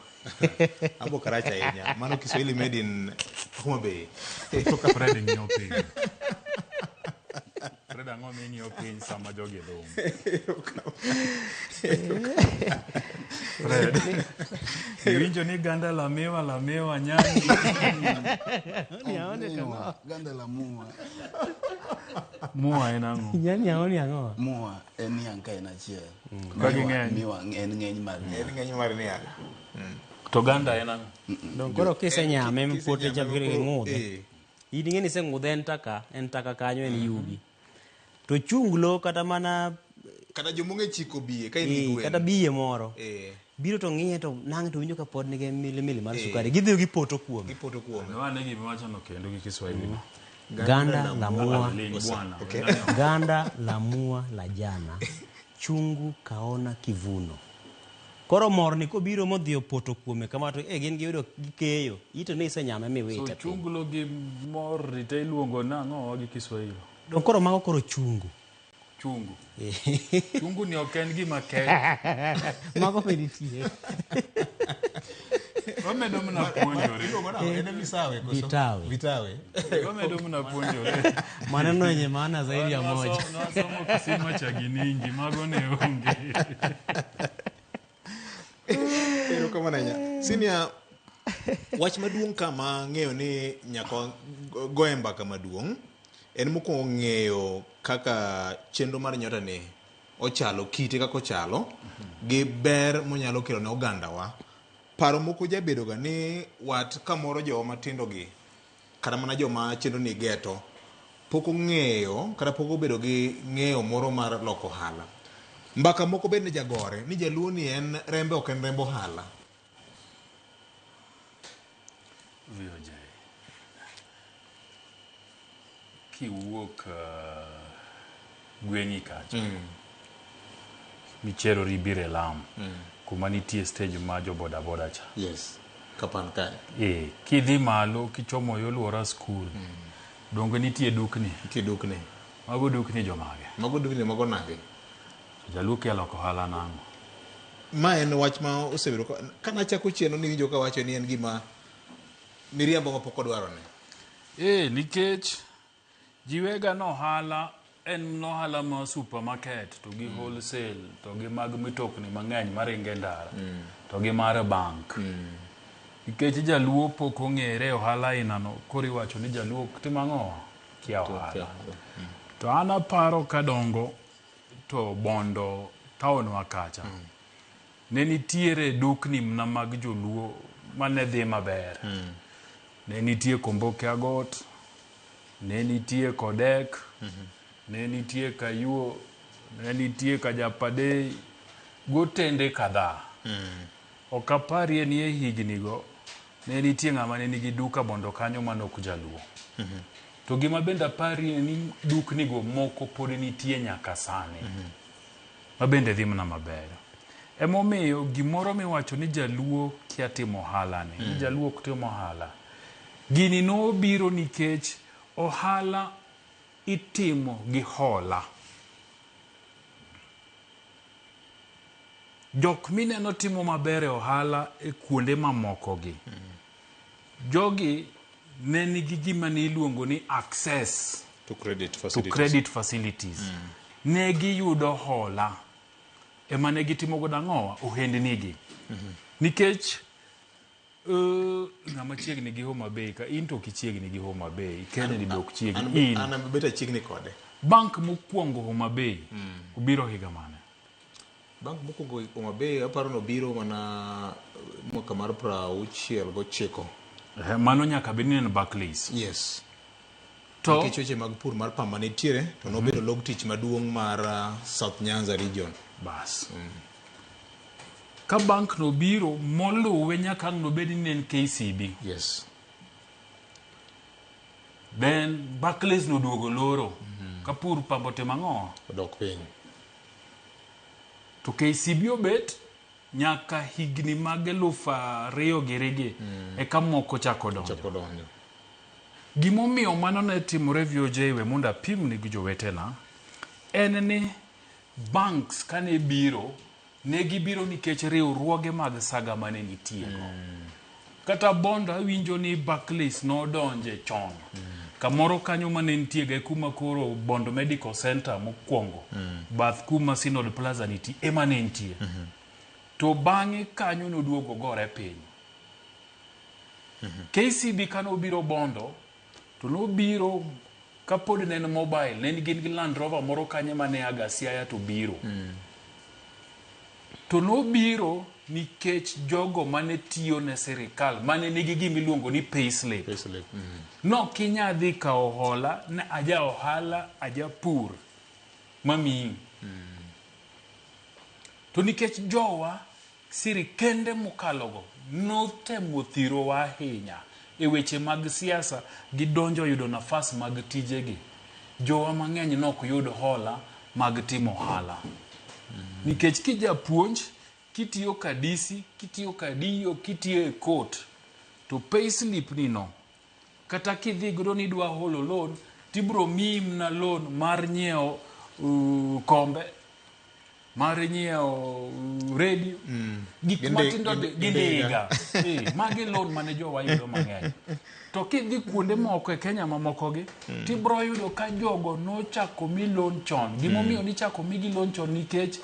Abo karacha ahinya. Mano Kiswahili made in Homa Bay. Toka Fred ng'iyo piny. Fred ang'o ming'iyo piny sama jogi dong'. Fred. Iwinjo ni ganda la miwa nyangi. Ganda la mua. Mua en ang'o? Nyani ang'o? Mua en niang' ka en achiel. Kagi ng'eny. Miwa en ng'eny mar niang'. En ng'eny mar niang'. To ganda en ang'o? Don koro kisenyame mpote chabiri ng'udhe. In ing'eni se ng'udhe en taka kanyo en yugi. To chunglo kata mana kata jomong'e chiko biye ka in gi gwen. Kata biye moro. Biro to ng'iye to nang' to winjo ka pod nigi milimili mar sukari. Gidhi gipoto kuome. Wane gima wachono kendo gi Kiswahili. Ganda la mua. Ganda la mua la jana. Chungu kaona kivuno. Koro morni kobiro modhi opoto kuome kama to gin giyudo gikeyo. Ito ne isenyame miwite. So chungulo gi mor rite iluongo nang'o gi Kiswahili? Don koro mago koro chungu. Chungu. Chungu ni ok en gima kech. Mago meditie. Wamedo mna puonjore. En visawe koso. Vitawe. Wamedo mna puonjore. Maneno yenye maana zaidi ya moja. Nasomo kisima cha giningi mago ne onge. Erokamano ahinya. Senior, wach maduong' kama ng'eyo ni nyaka goye mbaka maduong' en mokwongo ng'eyo kaka chenro mar nyota ni ochalo kite kaka ochalo gi ber monyalo kelo ne ogandawa. Paro moko jabedo ga ni wat kamoro jowa matindo gi kata mana joma chenro ni geto pok ong'eyo kata pok obedo gi ng'eyo moro mar loko ohala. Mbaka moko bed ni jagore ni jaluo ni en rembe ok en rembo ohala. Kiwuok gwenyi kacha michero ribire lam kuma nitie stage ma jo boda boda cha Yes. Kapan kae. kidhi malo kichomo yo luora school dongo nitie dukni Kidukni. mago dukni jomage Mago dukni mago nage. jaluo keloko hala nango Ma en wach ma osebedo kana chako chieno ni winjo ka wacho ni en gima miriambo ma pok odwarone. nikech jiwega nohala en nohala ma supermarket to gi wholesale to gi mag mitokni mang'eny maringe ndara to gi mar bank nikech jaluo pok ong'ere ohala inano koro iwacho ni jaluo timo ang'o kia ohala to an aparo kadongo to Bondo town wakacha ne nitiere dukni mna mag joluo mane dhi maber ne nitie Komboke Agot ne nitie Kodek ne nitie Kayuo ne nitie Kajapade gotende kadhaa okaparie ni e hignigo ne nitie ng'ama ne nigi duka Bondo kanyo manok jaluo to gima bende aparie ni duknigo moko pod nitie nyaka sani ma bende dhi mana maber emomiyo gimoro miwacho ni jaluo kia timo ohala ni jaluo ok timo ohala gini nobiro nikech ohala itimo gi hola jok mineno timo maber e ohala e kuonde mamoko gi jogi ne nigi gima ni iluongo ni access To credit to facilities. credit facilities ne giyudo hola ema ne gitimo godo ang'owa ohendnigi nikech ng'ama chiegni gi Homa Bay ka in to kichiegni gi Homa Bay Kennedy dok chiegni in An beta chiegni kode. bank mokwongo Homa Bay obiro higa mane Bank mokwongo Homa Bay aparo no biro mana mwaka mar 69. mano nyaka bed ni en Barclays Yes. to Nikech weche mag pur mar pamba nitiere to nobedo log tich maduong' mar South Nyanza region. bas ka bank no biro moluwe nyaka no bed ni en KCB Yes. then Barclays no duogo loro ka pur pambo temang'o Odok piny. to KCB obet nyaka higni mag 2000 eka moko chako donjo Chako donjo. gimomiyo mano ne timore VOJ we mondo apim ni gi jowetena en ni banks kane biro ne gibiro nikech riwruoge mag saga mane nitiego kata Bondo awinjo ni Barclays nodonje chon kamoro kanyo mane nitiega kuma koro Bondo Medical Center mokwongo bath kuma Synod Plaza nitie ema ne nitie to bang'e kanyo noduogo gore piny KCB kane obiro Bondo to nobiro kapod ne en mobile ne gin gi Land Rover moro kanyo mane Agasiaya to biro to nobiro nikech jogo mane tiyo ne sirikal mane nigi gimiluongo ni payslip Payslip. no kinya dhi kawo hola ne aja ohala aja pur mamiyi to nikech jowa sirikende mokalogo notemo thirowa ahinya e weche mag siasa gidonjo yudo nafas mag tijegi jowa mang'eny nok yud hola mag timo ohala nikech kijapuonj kitiyo kadisi kitiyo kadiyo kitiyo e court to payslip nino kata kidhi godo ni dwa holo loan tibro mim na loan mar nyiewo kombe mar nyiewo radio gik matindo gindiga magi loan mane jowa yudo mang'eny to kidhi kuonde moko e Kenya mamokogi tibro yudo ka jogo nochako mi loan chon gimomiyo nichako migi loan chon nikech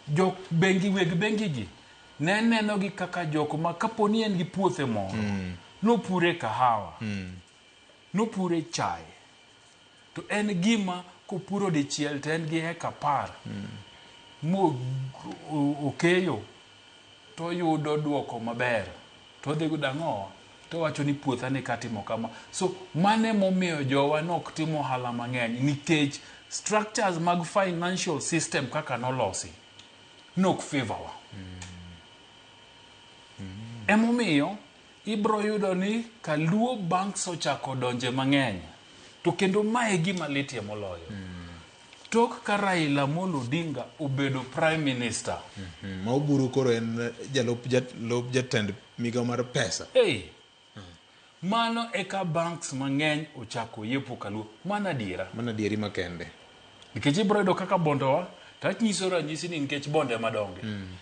jok bengi weg bengi gi ne neno gi kaka jok ma kaponi en gi puothe moro nopure kahawa nopure chai to en gima kopuro dichiel to en gi heka 10 mo okeyo to yudo duoko maber to dhi yudo ang'o to wacho ni puotha ni katimo kama so mane momiyo jowa nok timo ohala mang'eny nikech structures mag financial system kaka nolosi nok favor emomiyo ibro yudo ni kaluo banks ochako donje mang'eny to kendo mae gima litie moloyo tok ka Raila Amolo Odinga obedo prime minister. Ma Oburu koro en jalup jatend migao mar pesa. Mano eka banks mang'eny ochako yepo kaluo. Mana dieri makende. Nikech ibro yudo kaka bondowa, tanyiso ranyisi ni nikech bonde madonge.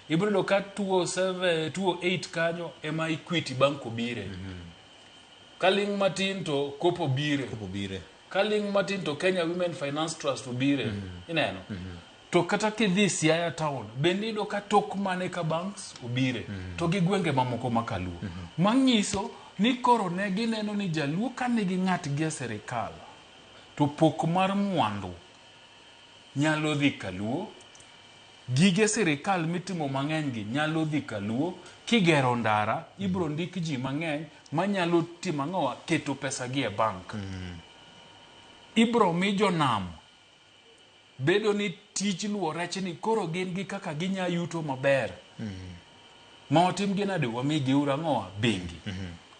Ibro yudo ka 208 kanyo ema Equity Bank obire. Kaling matin to Kopo bire. Kaling matin to Kenya Women Finance Trust obire. Ineno. To kata kidhi Siaya town, bende yudo ka tok mane ka banks obire. To gi gwenge mamoko makaluo. Manyiso ni koro ne gineno ni jaluo ka nigi ng'at gi serikal. To pok mar mwandu nyalo dhi kaluo. Gige serikal mitimo mang'eny gi nyalo dhi kaluo. Kigero ndara, ibro ndik ji mang'eny manyalo timo ang'owa keto pesa gi e bank. Ibro mi jonam bedo ni tich luwo rech ni koro gin gi kaka ginya yuto maber. Ma otim gi nade wamigi ura ng'owa bengi.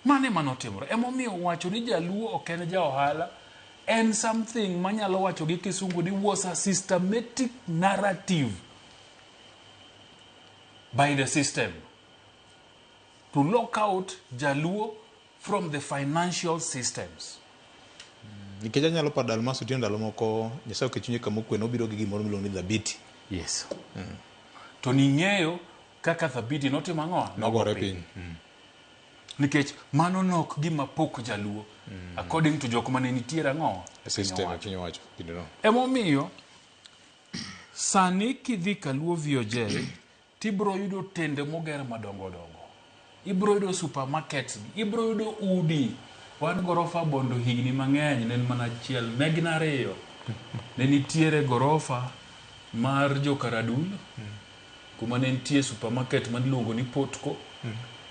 Mane manotimore. Emomiyo wacho ni jaluo ok en ja ohala. En something manyalo wacho gi kisungu ni was a systematic narrative by the system to lock out jaluo from the financial systems. Nikech anyalo paro Almas Otieno ndalo moko Nyasaye okechunye kama okwe nobiro gi gimoro miluongo ni dhabiti. Yes. To ning'eyo kaka dhabiti notimo ang'owa? Nogore piny. Nikech mano nok gima pok jaluo. According to jok mane nitiere ang'owa? System piny owacho. Emomiyo sani kidhi kaluo VOJ tibro yudo tende moger madongo dongo. Ibro yudo supermarkets, ibro yudo udi. Wan gorofa bondo higni mang'eny nen mana achiel, megin ariyo. Ne nitiere gorofa mar Jokaradul, kuma ne nitie supermarket maniluongo ni Potco,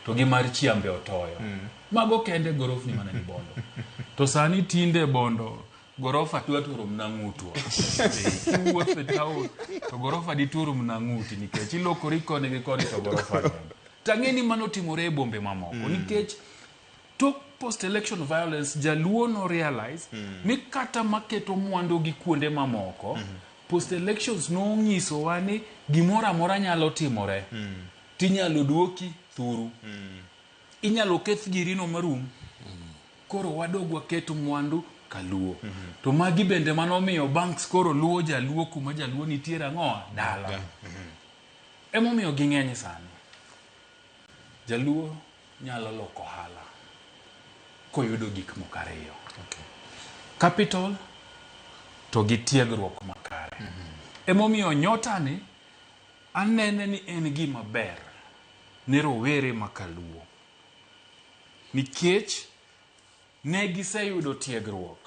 to gi mar Chiambe Otoyo. Mago kende gorofni mana ni bondo. To sani tinde bondo gorofa tuaturum na ng'utwa. Kiwuotho town to gorofa diturum na ng'uti nikech ilokori koni gi koni to gorofa. Tang'eni mano timore e bombe mamoko nikech tok post election violence jaluo no realize ni kata maketo mwandu gi kuonde mamoko post elections no nyiso wa ni gimoro amora nyalo timore. Tinyalo duoki thuru. Inyalo keth girino marum. Koro wadog waketo mwandu kaluo. To magi bende manomiyo banks koro luo jaluo kuma jaluo nitiere ang'owa dala. Emomiyo ging'eny sani. Jaluo nyalo loko ohala koyudo gik moko ariyo. Capital to gi tiegruok makare. Emomiyo nyota ni anene ni en gima ber ne rowere makaluo. Nikech ne giseyudo tiegruok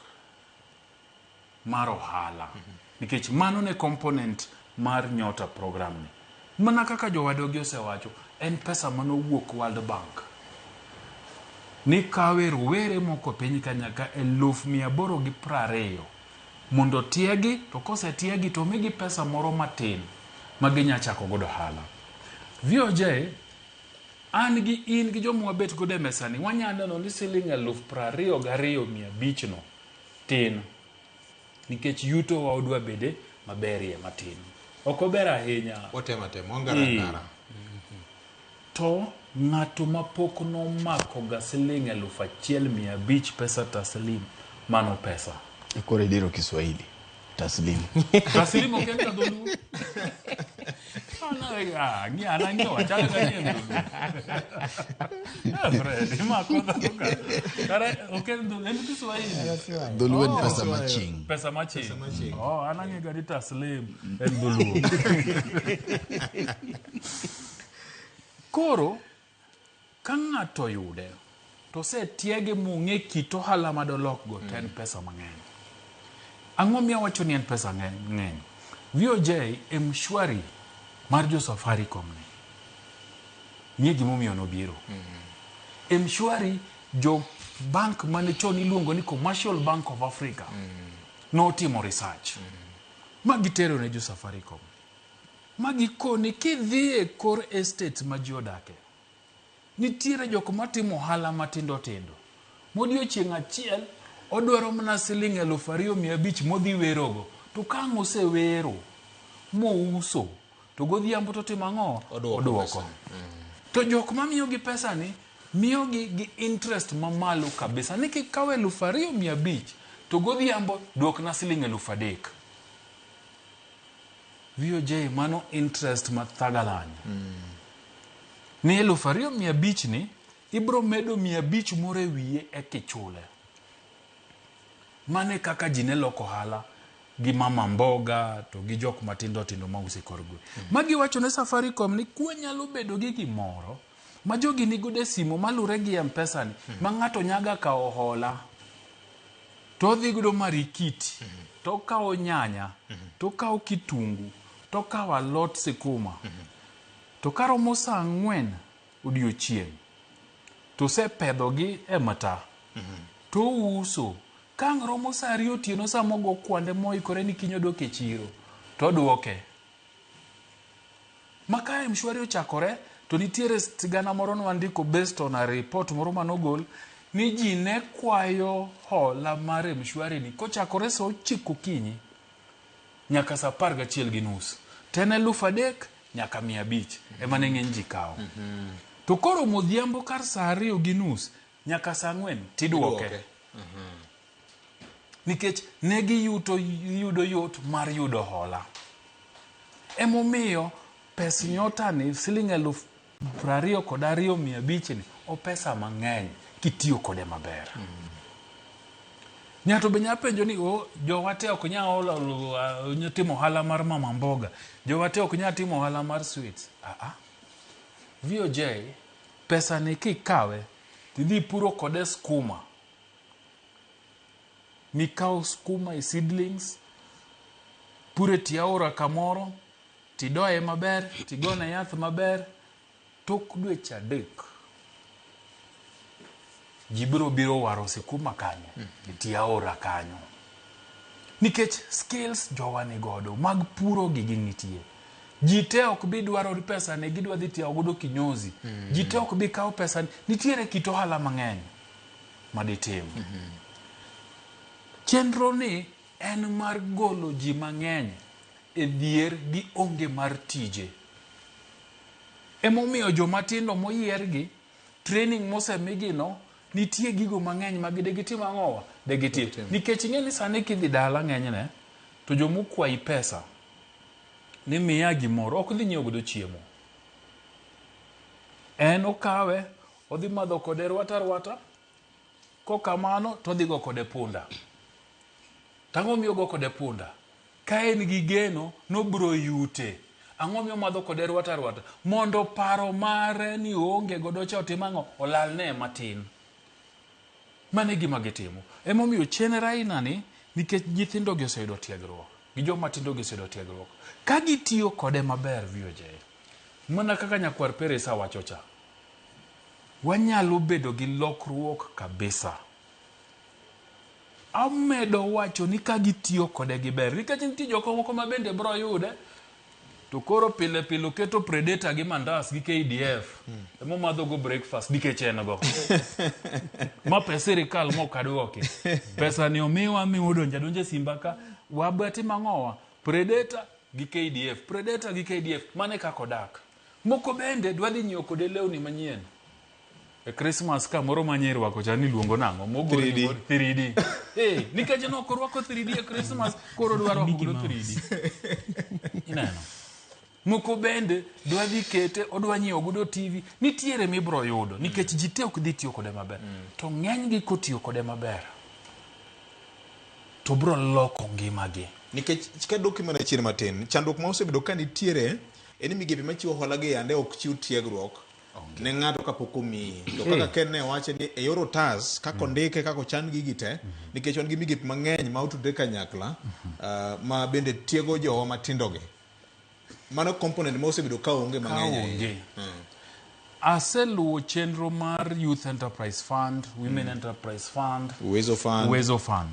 mar ohala. Nikech mano ne component mar nyota program ni. Mana kaka jowadogi osewacho, en pesa manowuok World Bank. Ni kawe rowere moko piny kanyaka 820,000 mondo tiegi, to kose tiegi to migi pesa moro matin maginya chako godo ohala. VOJ an gi in gi jomo wabet godo e mesani wanyalo neno ni siling 22,500 no tin. Nikech yuto wa odwa bede maberie matin. Ok ober ahinya. Otema ngara. To ng'ato mapok nomako ga siling 1,500 pesa taslim, mano pesa. Kore diro Kiswahili. Taslim. Taslim okenda dolu. Ona ya, ni ananyo wachana kanye dolu. Fred, mako doka. Kare okenda dolu Kiswahili. Dolu ni pesa maching. Pesa maching. Oh, ananyo gadi taslim en dolu. Koro ka ng'ato yude to se tiege mung'e kit ohala madolok go ten pesa mang'eny. Ang'o miya wacho ni en pesa ng'eny? VOJ M-Shwari mar jo Safaricom ni gimomiyo nobiro. M-Shwari jo bank mane chon iluongo ni Commercial Bank of Africa notimo research. Magitero ne jo Safaricom. Magikoni kidhi e kor estate ma ji odake. Nitiere jok matimo ohala matindo tindo. Modiochieng' achiel odwaro mana siling 2,500 modhi werogo to kang' osewero mouso to godhiambo to timo ang'o? Oduoko. To jok mamiyogi pesani miyogi gi interest mamalo kabisa ni kikawo 2,500 to godhiambo duokna Sh3,000. VOJ mano interest mathagalany. Ni 2,500 ni ibro medo 500 moro e wiye kichule. Mane kaka ji ne loko ohala gi mama mboga to gi jok matindo tindo mauso kor gwe. Magi wacho ne Safaricom ni kuwe nyalo bedo gi gimoro ma jogi ni gode simo malure gi M-Pesa ni ma ng'ato nyaga kawo hola to dhi gudo marikiti to kawo nyanya to kawo kitungu to kawo alot sikuma to karomo saa 4 odiochieng' to sepedhogi e mata to uso kang' romo saa 2 otieno saa mogo kwande moikore ni kiny odok e chiro to duoke. Maka M-Shwari ochakore to nitiere sigana moro nwandiko based on a report moro manogol ni ji ne kwayo hola mar M-Shwari ni kochakore saa 9 okinyi nyaka saa 11:30 tene 3,000 nyaka 500 ema ne ng'eny ji kawo. To koro modhiambo kar saa 2:30 nyaka saa 4 tiduoke. Nikech negi yudo yot mar yudo hola. Emomiyo pes nyota ni Sh22,500 ni o pesa mang'eny kitiyo kode maber. Nyato be nyapenjo ni jowate ok nyalo timo ohala mar mama mboga, jowate ok nyalo timo ohala mar sweets. VOJ pesa ni kikawe tidhi puro kode skuma. Mikao skuma seedlings pure tiaora kamoro tidoye maber tigone yath maber tok dweche 3 jibiro biro waro sikuma kanyo tiaora kanyo. Nikech skills jowani godo mag puro gigi nitie. Jite ok bi dwaro pesa ne gidwa dhi tiyo godo kinyozi. Jite ok bi kawo pesa nitiere kito hala mang'eny maditim. Chenro ni en mar golo ji mang'eny e dhier gi onge mar tije. Emomiyo jomatindo moyiergi training mosemigi no nitie gigo mang'eny ma gitim ang'owa degitim. Nikech ing'eni sani kidhi dala ng'enyne to jomokwayi pesa ni miya gimoro ok dhi nyiewo godo chiemo. En okawe odhi madho kode rwata kokamano to odhi go kode punda. Tang'o miyo go kode punda ka en gi geno nobro yute. Ang'o miyo madho kode rwata mondo paro mare ni onge godo cha otimang'o olalne matin. Mane gima gitimo. Emomiyo chenro aina ni nikech nyithindo gi oseyudo tiegruok gi joma tindo gi oseyudo tiegruok ka gitiyo kode maber VOJ. Mana kaka nyakwar Peresa wacho cha. Wanyalo bedo gi lokruok kabisa. Amedo wacho ni ka gitiyo kode gi ber nikech nitie joko moko ma bende bro yude to koro pile keto Predator gi mandas gi KDF emo madho go breakfast nikech en go ma pesa sirikal mokadwoki pesa ni omiwa mi udonje simba ka wabati mang'owa Predator gi KDF mane kako dak. Moko bende dwadhi nyiewo kode lewni manyien e Christmas ka moro manyirwako cha ni luongo nang'o mogo 3D. Nikech no korwako 3D e Christmas koro dwaro kudo 3D. Ineno. Moko bende dwadhi kete odwa nyiewo godo TV nitiere mibro yudo nikech jite ok dhi tiyo kode maber. To ng'eny gi kotiyo kode maber to bro loko ngimagi. Nikech ka document achien matin chandruok ma osebedo ka nitiere en migepe machiwo hola gi ande ok chiw tiegruok ne ng'ato kapok omiyi. To kaka Ken ne wacho ni e yor otas kako ndike kako chan gigi te nikech wan gi migepe mang'eny ma otudre kanyakla ma bende tiego jowa matindo gi. Mano component ma osebedo ka onge mang'eny. Aseluwo chenro mar Youth Enterprise Fund, Women Enterprise Fund, Uwezo Fund.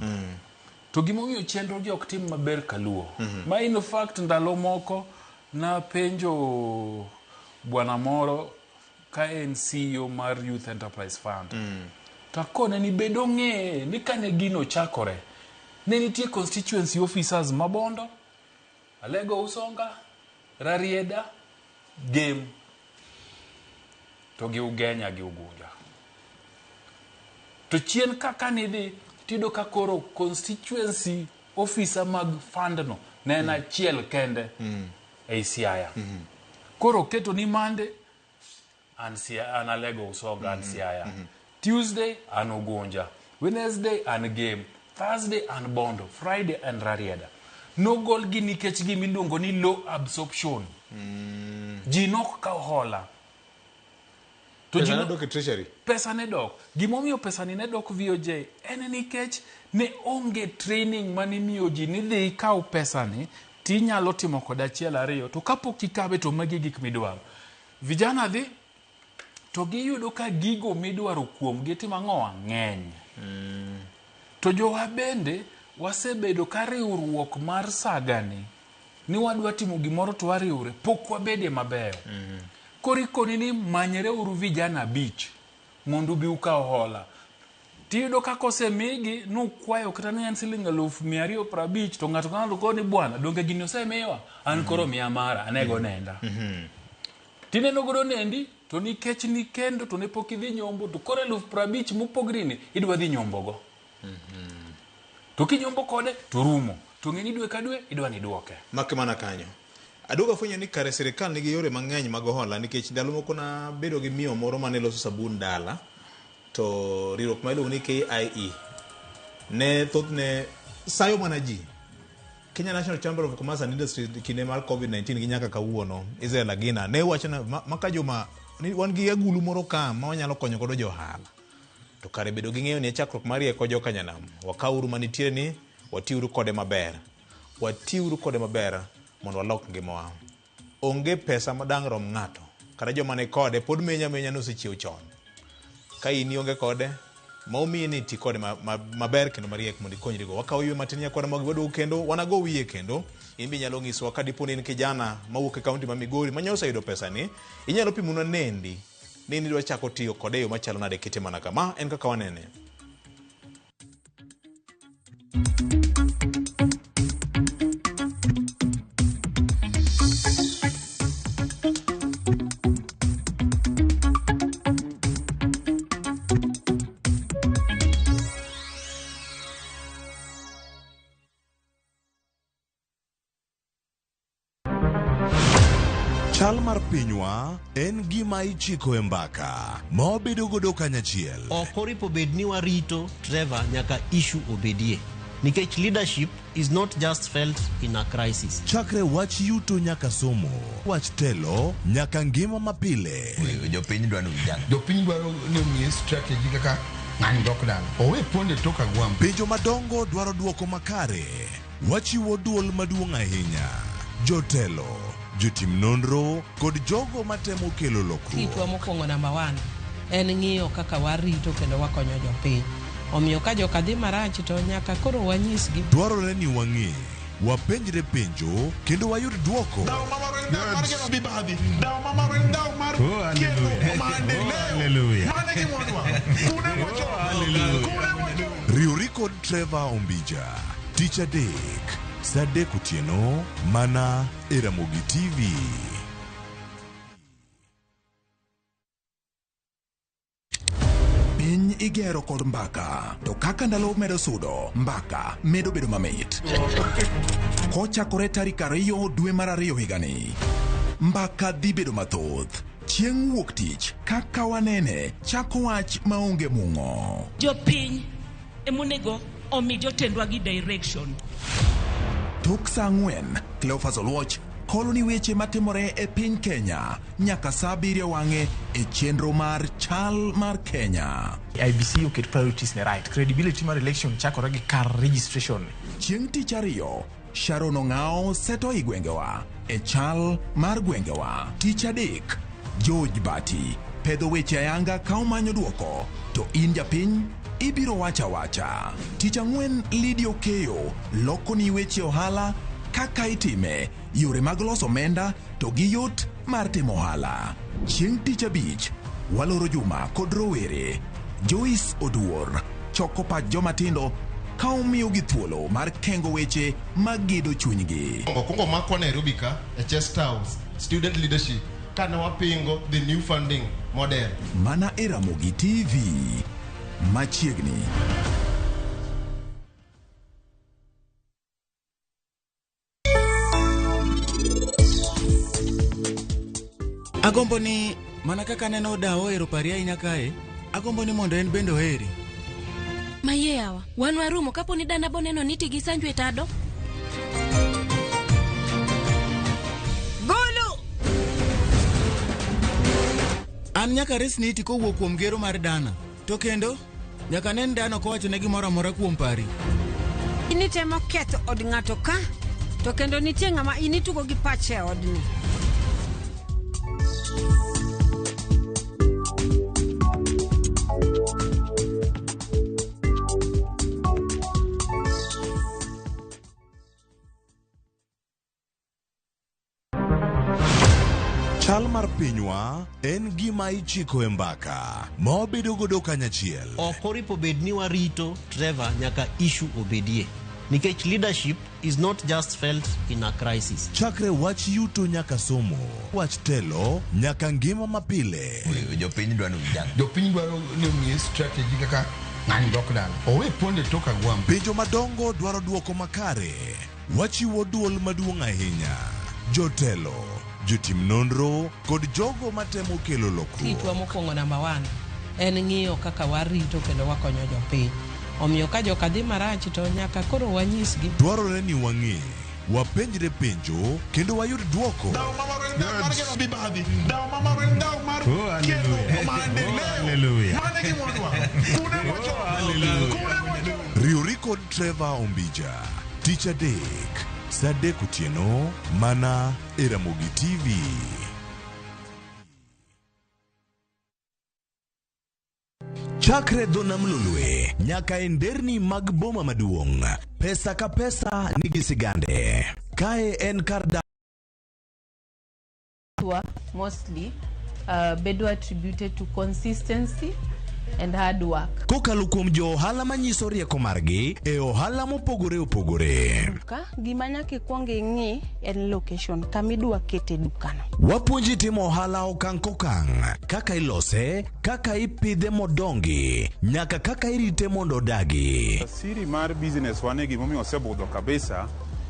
To gimomiyo chenro gi ok tim maber kaluwo. Ma in fact ndalo moko na penjo bwana moro ka en CEO mar Youth Enterprise Fund. To akone ni bedo ng'e ni kane gino chakore ne nitie constituency officers mabondo, Alego Usonga, Rarieda, Game, to gi Ugenya gi Ugunja. To chien kaka nidhi, tido kakoro constituency officer mag fandno, ne na chiel kende ei Siaya. Koro keto ni Monday, an Alego Usonga, an Siaya. Tuesday, an Ugunja. Wednesday, an Game. Thursday, an Bondo. Friday, an Rarieda. No gol gi nikech gi miluongo ni low absorption. Ji nok ka hola. To pesa ne dok e treasury. Pesa ne dok. Gimomiyo pesa ni ne dok VOJ en nikech ne onge training mani miyo ji ni dhi kaw pesa ni ti nyalo timo kod achiel ariyo to kapok ikawe to magi gik midwaro. Vijana dhi to giyudo ka gigo midwaro kuom gi timo ang'o ng'eny. To jowa bende wasebedo ka riwruok mar sagani ni wadwa timo gimoro to wariwre pok wabede mabeyo. Korikoni ni manyere uru vijana beach mondo bi ukaw hola. Tiyudo ka kosemigi nukwayo kata ni en siling 250 to ng'ato ng'ato koni bwana donge gini osemiwa an koro miya mara anego nenda. Tineno godo nendi to nikech ni kendo to ne pok idhi nyombo to koro 250 mupogri ni idwa dhi nyombogo. To kinyombo kode to rumo to ng'eni dwe ka dwe idwa ni duoke. Make mana kanyo. Aduoga fwenyo ni kare sirikal nigi yore mang'eny mag hola nikech ndalo moko na bedo gi miyo moro mane loso sabun dala to riwruok ma iluongo ni KIE ne thothne sayo mana ji. Kenya National Chamber of Commerce and Industry kinde mar COVID-19 gi nyaka kawuono Israel Agina ne wacho na maka joma wan gi agulu moro ka ma wanyalo konyo godo jo ohala. To kare bedo gi ng'eyo ni chakruok mar rieko jo kanyanam wakawuru manitiere ni watiuru kode maber. Watiuru kode maber mondo walok ngimawa. Onge pesa madang' rom ng'ato kata joma ne kode pod menya nosechiew chon. Ka in onge kode ma omiyi ni ti kode maber kendo mariek mondo ikonyrigo. Wakawo ywe matin nyakwara mag waduogo kendo wanago wiye kendo imbi nyalo ng'iswa ka dipo ni in kijana mawuok e kaunti ma Migori manyosa yudo pesa ni inyalo pimuna nendi ni idwa chako tiyo kode yo machalo nade kite mana kama en kaka wanene. Chal mar pinywa en gima ichiko e mbaka ma wabedo godo kanyachiel. Ok oripo bed ni warito Trevor nyaka issue obedie. Nikech leadership is not just felt in a crisis. Chakre wach yuto nyaka somo, wach telo nyaka ngima mapile. Jopiny dwaro vijana. Jopiny dwaro ni omiye strategy kaka ng'any dok dala. Owe ponde toka gwam. Penjo madongo dwaro duoko makare. Wachiwo duol maduong' ahinya. Jotelo, jotim nonro kod jogo matemo kelo lokruok. Kitwa mokwongo namba 1 en ng'iyo kaka warito kendo wakonyo jopiny. Omiyo ka joka dhi marach to nyaka koro wanyisgi. Dwarore ni wang'e, wapenjre penjo kendo wayud duoko. Riwri kod Trevor Ombija, Tich Adek, Saa 3 otieno mana e Ramogi TV. Piny igero kod mbaka, to kaka ndalo medo sudo, mbaka medo bedo mamit. Kochakore tarik 2 dwe mar 2 higani, mbaka dhi bedo mathoth. Chieng' wuok tich, kaka wanene, chako wach maonge mung'o. Jopiny emonego omi jotendwa gi direction. Tok saa 4, Cleophas Oluoch koloni weche matimore e piny Kenya nyaka saa 7 wang'e e chenro mar Chal mar Kenya. IBC oket priorities ne right. Credibility mar election chakore gi kar registration. Chieng' tich 2, Sharon Ong'ao seto i gwengewa e Chal mar gwengewa. Tich 3, George Bati pedho weche ayanga ka omanyo duoko, to in japiny ibiro wacha wacha. Tich 4, Lydia Okeyo loko ni weche ohala kaka itime, yore mag loso omenda to gi yot mar timo ohala. Chieng' tich 5, Waloro Juma kod rowere. Joyce Oduor choko pach jomatindo ka omiyogi thuolo mar kengo weche magedo chunygi. Okwongo makwa Nairobi ka e Chest House student leadership kane wapingo the new funding model. Mana e Ramogi TV machiegni. Agombo ni mana kaka neno dawo ero pari ahinya kae, agombo ni mondo en bendo heri. Maye yawa, wan warumo kapo ni dana boneno niti gi sanjwe e tado. Golo! An nyaka res niti kowuok kuom gero mar dana. To kendo, nyaka nen dano kowacho ne gimoro amora kuom pari. Initemo ketho od ng'ato ka, to kendo nitie ng'ama initugo gi pache e odni. Chal mar pinywa en gima ichiko e mbaka ma wabedo godo kanyachiel. Ok oripo bed ni warito Trevor nyaka issue obedie. Nikech leadership is not just felt in a crisis. Chakre wach yuto nyaka somo, wach telo nyaka ngima mapile. Jopiny dwaro ni ong'e strategy kaka ng'ani dok dala. Owe ponde tok agwam. Penjo madongo dwaro duoko makare. Wachiwo duol maduong' ahinya. Jotelo, jotim nonro kod jogo matemo kelo lokruok. Kitwa mokwongo namba 1 en ng'iyo kaka warito kendo wakonyo jopiny. Omiyo ka joka dhi marach to nyaka koro wanyisgi. Dwarore ni wang'e, wapenjre penjo kendo wayud duoko. Riuri kod Trevor Ombija, Tich Adek, Saa 3 otieno, mana e Ramogi TV. Chakre dho nam lolwe nyaka e nderni mag boma maduong', pesa ka pesa nigi sigande. Kae en kar mostly bedo attributed to consistency and hard work. Kokalo kuom jo ohala manyiso rieko margi e ohala mopogore opogore. Gima nyaka ikwong ing'i en location kamidwa kete dukano. Wapuonji timo ohala okang' kokang', kaka ilose, kaka ipidhe modongi, nyaka kaka irite mondo odagi. Siri mar business wane gimomiyo osebudho kabisa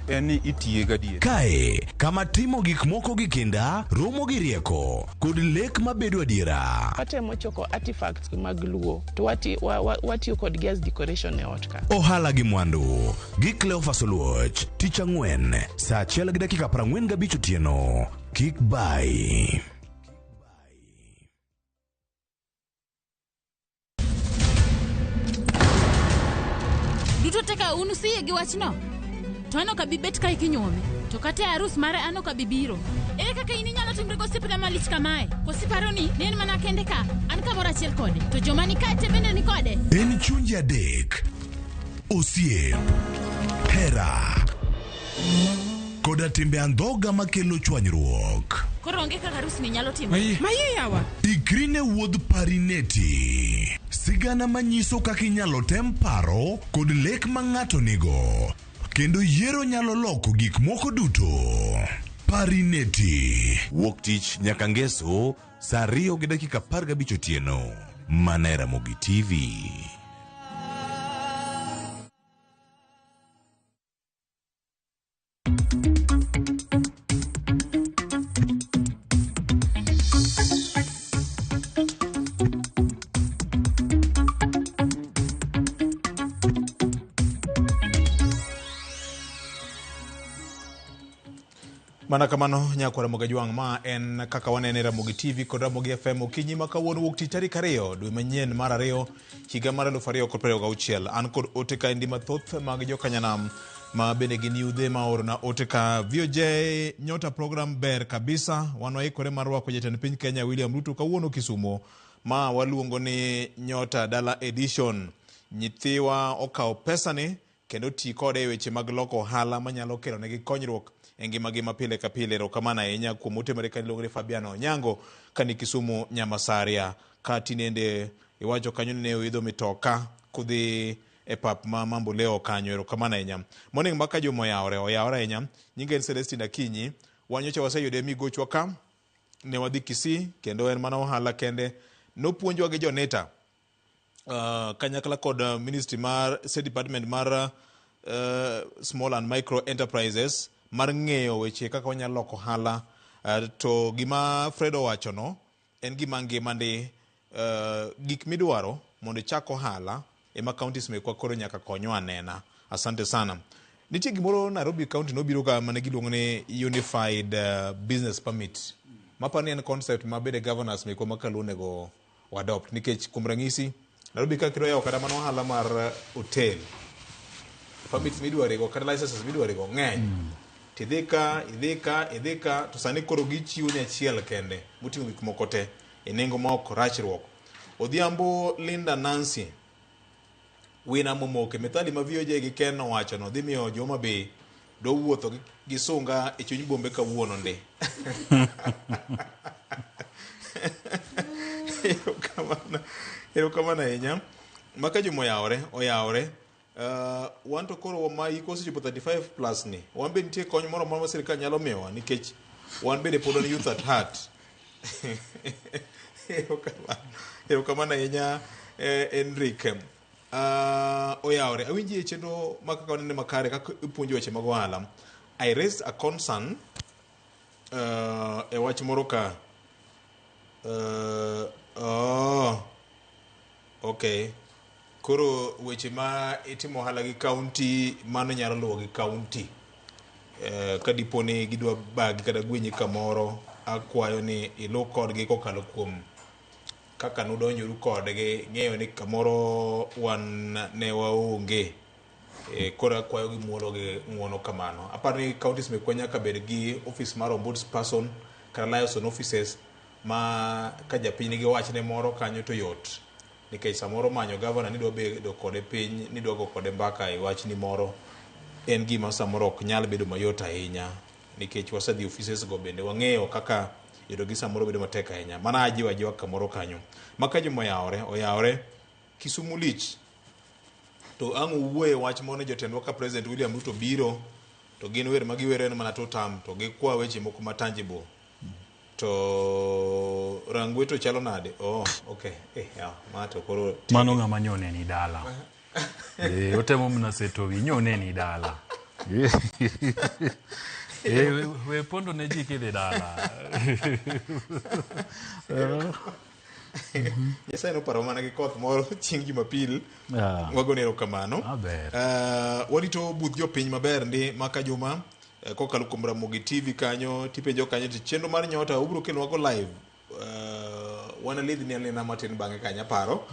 en ni itiye gadier. Kae, kama timo gik moko gi kinda, romo gi rieko, kod lek mabedo adiera. Watemo choko artifacts mag luo, to watiyo kod gas decoration e ot ka. Ohala gi mwandu, gi Cleophas Oluoch, Tich Ang'wen, saa 1:45 otieno. Kik bai. Duto teka unusiye gi wachno. To ano ka bibet ka ikinyome. To kata arus mare ano ka bibiro. Ere kaka ininyalo timre gosipna malich kamae. Kosiparo ni nen mana kende ka. An kamoro achiel kode. To joma ni kae bende ni kode. En chunje adek. Osiep. Hera. Koda timbe andhoga makelo chwanyruok. Koro onge kaka arus ni nyalo timo. Maye yawa. Ikrine wuodh parineti. Sigana manyiso kaka inyalo tem paro kod lek ma ng'ato nigo. Kendo yiero nyalo loko gik moko duto. Parineti. Wuok tich nyaka ngeso, saa 2:15 otieno. Mana e Ramogi TV. Mana kamano nyako Ramogi Jwang' ma en kaka wanene Ramogi TV kod Ramogi FM okinyi ma kawuono wuok tich tarik 2 dwe manyien mar 2 higa mar 2026. An kod ote ka ndi mathoth mag jokanyanam ma bende gin yudhe ma orona ote ka VOJ nyota program ber kabisa. Wan waikore mar rwako jatend piny Kenya William Ruto kawuono Kisumo ma waluongo ni nyota dala edition. Nyithiwa okawo pesa ni kendo ti kode e weche mag loko ohala manyalo kelo negi konyruok engimagi mapile ka pile. Erokamano ahinya kuom otemore ka iluongo ni Fabiano Onyango kani Kisumu Nyamasaria ka tinende iwacho kanyo ne oidho mitoka kudhi e pap ma mambo leo kanyo. Erokamano ahinya. Morning maka juma oyawore ahinya. Nyinga en Celestina Kinyi. Wanyocha waseyude migochwa ka. Ne wadhi Kisii kendo en mana ohala kende. Nopuonjwa gi joneta. Kanyakla kod Ministry mar State Department mar Small and Micro Enterprises mar ng'eyo weche kaka wanyalo loko ohala. To gima Fredo wacho no en gima ngima ndi gik midwaro mondo ichak ohala ema counties mekwa koro nyaka konyo anena. Asante sana. Nitie gimoro Nairobi County nobiro ga mane giluongo ni Unified Business Permit. Mapani en concept mabede governors mekwa makaluonego adopt nikech kuom ranyisi Nairobi ka kiro yawo kata mano ohala mar hotel. Permits midwarego kata licenses midwarego ng'eny. Idhika to sani koro gichiwo ni achiel kende moting'o gik moko te e nengo ma ok rachruok. Odhiambo Linda Nancy wina momoke methali ma VOJ gi Ken owacho no dhi miyo joma be do wuotho gi sunga e chuny bombe kawuono ndi. Erokamano ahinya. Maka juma oyawore. Wan to koro ma iko sechopo 35 plus ni. Wan be nitie kony moro ma sirikal nyalo miyowa nikech wan bende pod youth at heart. Erokamano ahinya Enrique. Oyawore. Awinji e chenro makaka wanene makare kaka ipuonjo weche mag ohala. I raised a concern e wach moro ka. Okay. Koro weche ma itimo ohala gi county mano nyalo luwo gi county. Ka diponi gidwa bagi kata gwenyi kamoro, akwayo ni ilu kodgi kokalo kuom kaka nudonjoru kodgi, ng'eyo ni kamoro wan ne waonge. Koro akwayo gi muolo gi ng'uono kamano. Aparo ni counties mekwa nyaka bed gi office mar ombudsperson kata liaison offices ma ka japiny nigi wachne moro kanyo to yot. Nikech samoro manyo governor ni dwa bedo kode piny, ni dwa go kode mbaka e wachni moro, en gima samoro ok nyal bedo mayot ahinya. Nikech wasedhi offices go bende wang'eyo kaka yudo gi samoro bedo matek ahinya. Mana ajiwa kamoro kanyo. Maka juma oyawore Kisumu lich. To ang' uwuoye wach moro jotendwa ka President William Ruto biro to gin wer ma giwero en mana to tam to gikwa weche moko ma tangible. To rangweto chalo nade? Oh, okay. Mato koro mano ng'ama nyone ni dala. Otemo mna seto wi nyone ni dala. We pondo ne ji kidhi dala. Yes, I know paro mana gi koth moro chieng' Jumapil. Wagone erokamano. Warito budh jopiny maber ndi maka juma kokalo kuom Ramogi TV kanyo tipenjo kanyo chenro mar nyota ubro kelwa go live. Wana lead ni alena matin bang'e kanya paro.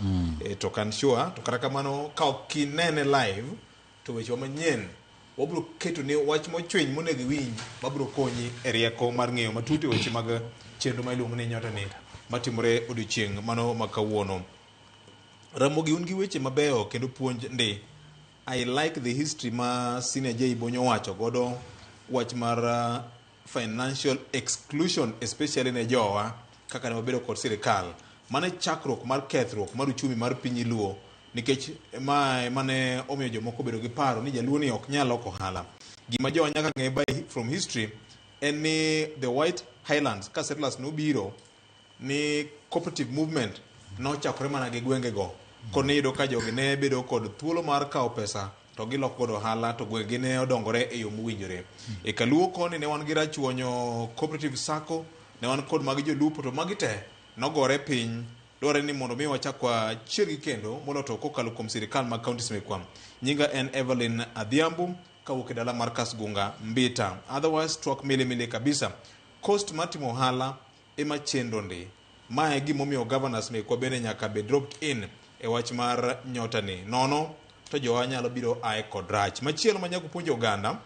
To kan sure to kata kamano ka okinene live to weche manyien wabro keto ne wach mochweny monego winj mabro konyi e rieko mar ng'eyo matut weche mag chenro ma iluongo ni nyota ni matimore odiochieng' mano makawuono. Ramogi un gi weche mabeyo kendo puonj ndi. I like the history ma Senior J Bonyo wacho godo wach mar financial exclusion especially ne jowa kaka ne wabedo kod sirikal. Mane chakruok mar kethruok mar uchumi mar piny luo nikech mane omiyo jomoko bedo gi paro ni jaluo ni ok nyal loko ohala. Gima jowa nyaka ng'e by from history en ni the White Highlands ka settlers nobiro ni cooperative movement nochakore mana gi gwenge go. Kone yudo ka jogi ne bedo kod thuolo mar kawo pesa to giloko godo ohala to gwenge ne odongore e yo mowinjore. E kaluo koni ne wan gi rachuonyo cooperative sacco, ne wan kod magi jolupo to magi te nogore piny. Dware ni mondo mi wachakwa chirgi kendo molo to kokalo kuom sirikal mag counties mekwa. Nyinga en Evelyn Adhiambo kawuok e dala mar Kasgunga Mbita. Otherwise twak mili kabisa. Cost matimo ohala ema chenro ndi. Mae gimomiyo governors mekwa bende nyaka be dropped in e wach mar nyota ni. Nono to jowa nyalo biro ae kod rach. Machielo manyako puonjo oganda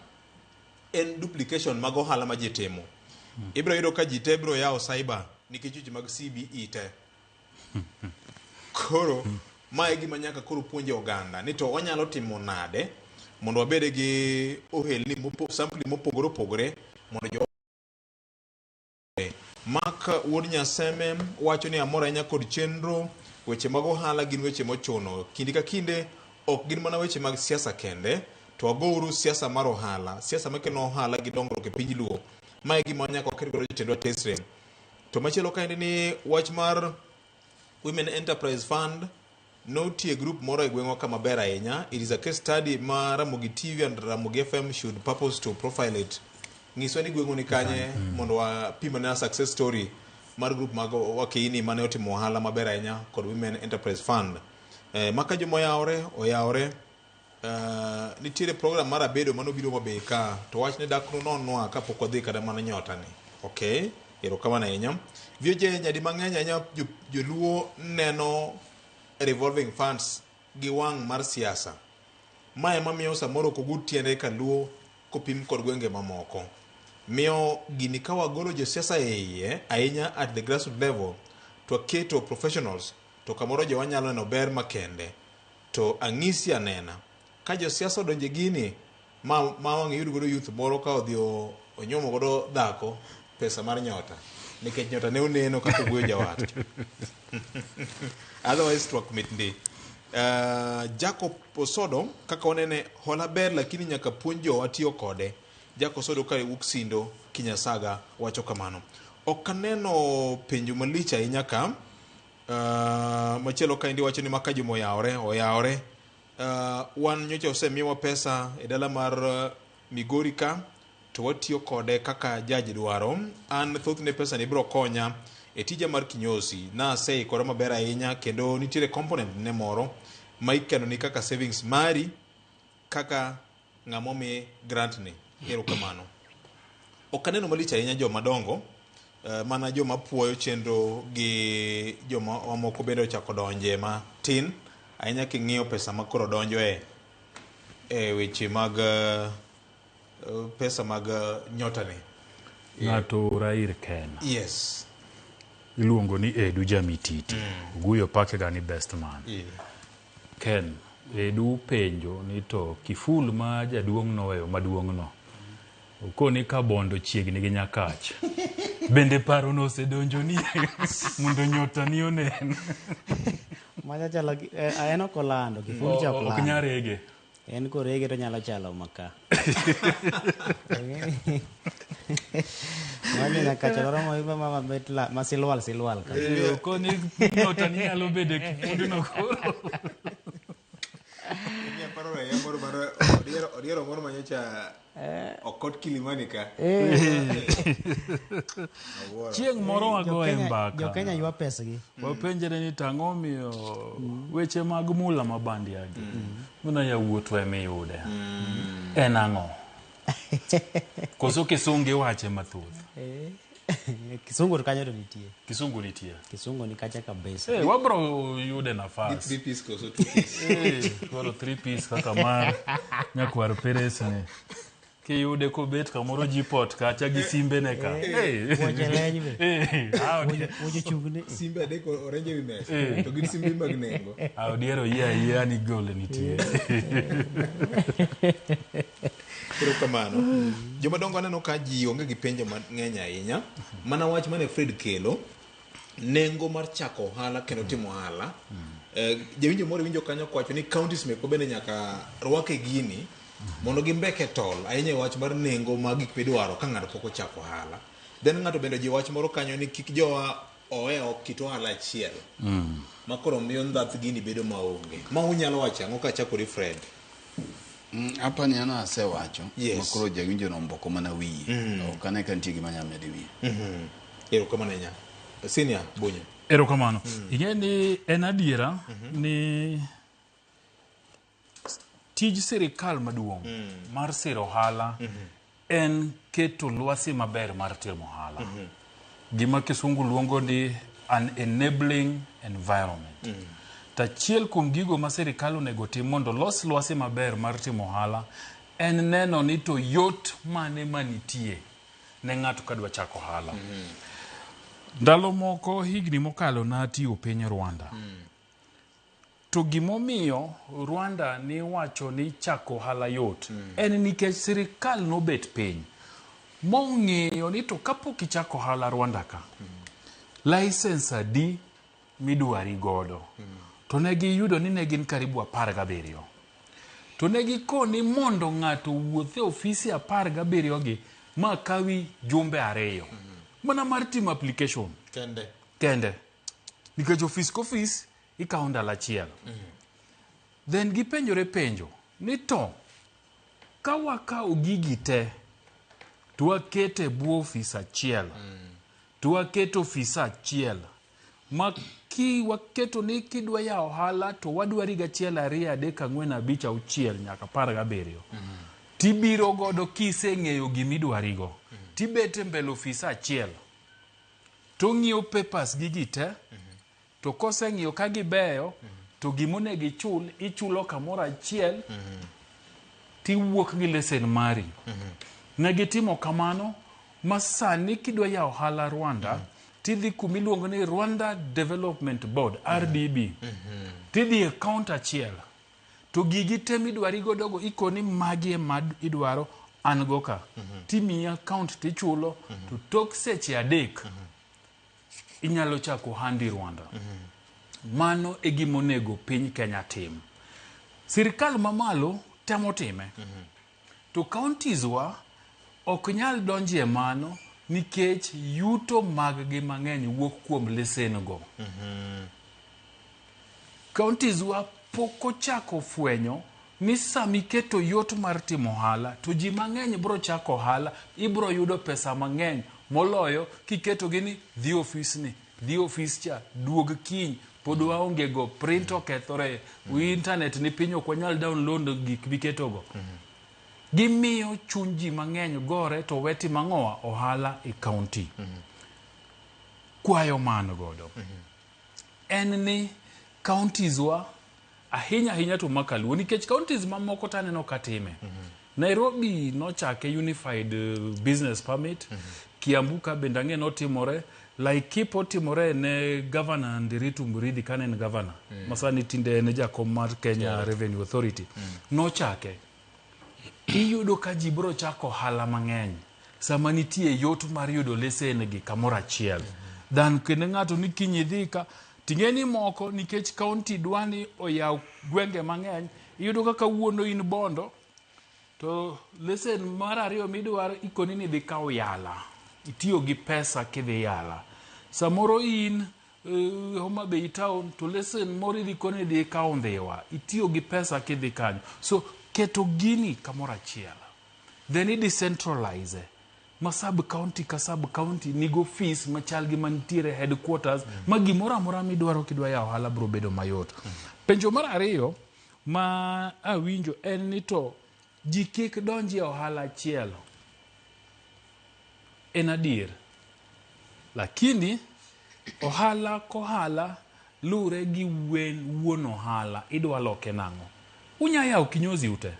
en duplication mag ohala ma ji timo. Ibro yudo ka ji te bro yawo cyber nikech weche mag CBE te. Koro mae gima nyaka koro puonjo oganda ni to wanyalo timo nade mondo wabede gi ohelni sampli mopogore opogore mondo jo Maka wuod Nyaseme wacho ni amora nya kod chenro weche mag ohala gin weche mochuno. Kinde ka kinde ok gin mana weche mag siasa kende, to wagouru siasa mar ohala, siasa makelo ohala gi dongruok e piny Luo. Mae gima nyaka waket godo jotendwa tesre. To machielo kaendi ni wach mar Women Enterprise Fund notie group moro e gweng'wa kama ber ahinya. It is a case study ma Ramogi TV and Ramogi FM should purpose to profile it. Ng'iswa ni gweng'u ni kanye mondo wapimane a success story mar group mag wakeini mane otimo ohala maber ahinya kod Women Enterprise Fund. Maka joma oyawore nitiere program mar abedo manobiro mabe ka to wach ne dakno nonwa kapok wadhi kada mana nyota ni. Okay, erokamano ahinya. Vioje nyadi mang'eny ahinya joluo neno revolving funds gi wang' mar siasa. Mae mamiyo samoro kogut tiende ka Luo kopim kod gwenge mamoko. Miyo gini ka wagolo josiasa e iye ahinya at the grassroots level to keto professionals to kamoro jo wanyalo neno ber makende to ang'isi anena ka josiasa odonje gini ma wang' yud godo youth moro ka odhi onyomo godo dhako pesa mar nyota nikech nyota ne oneno kaka ogweyo jawat. Otherwise twak mitndi. Jacob Osodo kaka onene hola ber lakini nyaka puonjo watiyo kode. Jacob Osodo ka uk Sindo Kinyasaga wacho kamano. Okaneno penjo malich ahinya ka machielo kaendi wacho ni maka joma oyawore. Wan nyocha osemiwa pesa e dala mar Migori ka to watiyo kode kaka jaji dwaro. An thothne pesa ni biro konya e tija mar kinyosi na sei kora maber ahinya kendo nitiere component ne moro ma ikano ni kaka savings mari kaka ng'amomi grant ni. Erokamano. Okaneno malich ahinya joma dongo mana joma puoyo chenro gi joma moko bende ochako donje matin ahinya king'iyo pesa ma koro donjo e weche mag pesa mag nyota ni. Ng'ato Rair Ken. Yes. Iluongo ni Edu Jamititi. Guyo pake gani best man. Ken, Edu penjo ni to kiful ma jaduong' noweyo maduong' no. Ukoni ka bondo chiegni gi Nyakach. Bende paro no osedonjo ni mondo nyota ni onen. Maja chala aeno kolando kiful cha kolando. Ok nyarege. En korege to nyalo chalo maka. Wani Nyakach romo iba mama betla masilwal ka. Ukoni nyota ni nyalo bede kiful no koro. Ni paro ya moro mara odiero moro manyocha okot Kilimani ka. Chieng' moro wagoye mbaka. Jo Kenya ywa pesa gi. Wapenjere ni tang'o miyo weche mag mula mabandi agi. Muna ya wuotwa emiyude. En ang'o? Koso kisungi wache mathoth. Kisungu kanyo to nitie. Kisungu nitie. Kisungu ni kacha kabisa. Wabro yude nafas. 3 piece koso 2 piece. Koro 3 piece kaka mar Nyakwar Peres ne. Kiyude kobet kamoro jipot kacha gi simbe ne ka. Woje lenye be. Woje chungne. Simbe adeko orange wimes. To gin simbe mag nengo. Odiero ya ni gole nitie. Erokamano. Joma dongo aneno ka ji onge gi penjo mang'eny ahinya. Mana wach mane Fred kelo nengo mar chako ohala kendo timo ohala. Jawinjo moro winjo kanyo kwacho ni counties meko bende nyaka rwake gini mondo gimbeke tol ahinya wach mar nengo mag gik midwaro ka ng'ato pok ochako ohala. Then ng'ato bende ji wach moro kanyo ni kik jowa oweyo kit ohala achiel. Makoro miyo ndhath gini bedo maonge. Ma unyalo wacho ang'o ka chakori Fred? Hapa ni ana asewacho. Yes. Makoro jawinjo nomboko mana wiye. Okane ka nitie gima nyamede wiye. Erokamano nya. Senior Bunyo. Erokamano. Ingeni en adiera ni tij sirikal maduong' mar siro ohala en keto lwasi maber mar timo ohala. Gima kisungu luongo ni an enabling environment. Tachiel kuom gigo ma sirikal onego tim mondo los lwasi maber mar timo ohala en neno ni to yot mane manitie ne ng'ato kadwa chako ohala. Ndalo moko higni mokalo natiyo piny Rwanda. To gimomiyo Rwanda ni wacho ni chako ohala yot en nikech sirikal nobet piny mong'eyo ni to kapok ichako ohala Rwanda ka license adi midwari godo. To ne giyudo ni ne gin karibu 17. to ne gikoni mondo ng'ato wuoth e ofise 17 gi ma kawi jumbe 2 mana mar timo application kende nikech ofis kofis ikawo ndalo achiel. Then gipenjore penjo ni to ka wakawo gigi te to wakete bwo ofis achiel to waketo ofis achiel ma ki waketo ni kidwa ya ohala to wadwari ga achiel 2 3 4 5 6 nyaka 17 tibiro godo kiseng'eyo gimidwarigo tibete mbele ofis achiel to ng'iyo papers gigi te to koseng'iyo ka gibeyo to gimonegi ichulo kamoro achiel tiwuok gi lesen mari. Ne gitimo kamano ma sani kidwa ya ohala Rwanda tidhi kumiluongo ni Rwanda Development Board RDB tidhi account achiel to gigi te midwari godogo ikoni magi mad idwaro an go ka timi account tichulo to tok seche 3 inyalo chako handi Rwanda. Mano e gimonego piny Kenya tim. Sirikal mamalo temo time. To counties wa ok nyal donje mano nikech yuto mag gi mang'eny wuok kuom lesen go. Counties wa poko chako fwenyo ni sami keto yot mar timo ohala to ji mang'eny bro chako ohala ibro yudo pesa mang'eny moloyo kiketo gini dhi ofis ni dhi ofis cha duog kiny pod waonge go print okethore internet ni piny ok wanyal download gik biketo go. Gimiyo chuny ji mang'eny gore to weti mang'owa ohala e county. Kwayo mano godo en ni counties wa ahinya to makaluo nikech counties mamoko taneno katime. Nairobi nochake unified business permit, Kiambu ka bende ang'e notimore, Laikipia timore ne governor Ndiritu Murithi kane en governor masani tinde ne jakom mar Kenya Revenue Authority nochake. Iyudo ka ji bro chako ohala mang'eny sama nitie yot mar yudo lesen gi kamoro achiel dan kendo ng'ato ni kinyi dhi ka ting'eni moko nikech county dwani oyaw gwenge mang'eny iyudo ka kawuono in Bondo to lesen mar 2 midwaro ikoni ni dhi kawo Yala itiyo gi pesa kidhi Yala. Samoro in Homa Bay town to lesen moro idhi koni dhi kawo Ndhiwa itiyo gi pesa kidhi kanyo. So keto gini kamoro achiel then i decentralize ma sub county ka sub county nigo fees machal gi mantiere headquarters ma gimoro amora midwaro kidwa ya ohala bro bedo mayot. Penjo mar 2 ma awinjo en ni to ji kik donji e ohala achiel en adier lakini ohala kohala lure gi wuon ohala idwa loke nang'o. Unya yawo kinyozi ute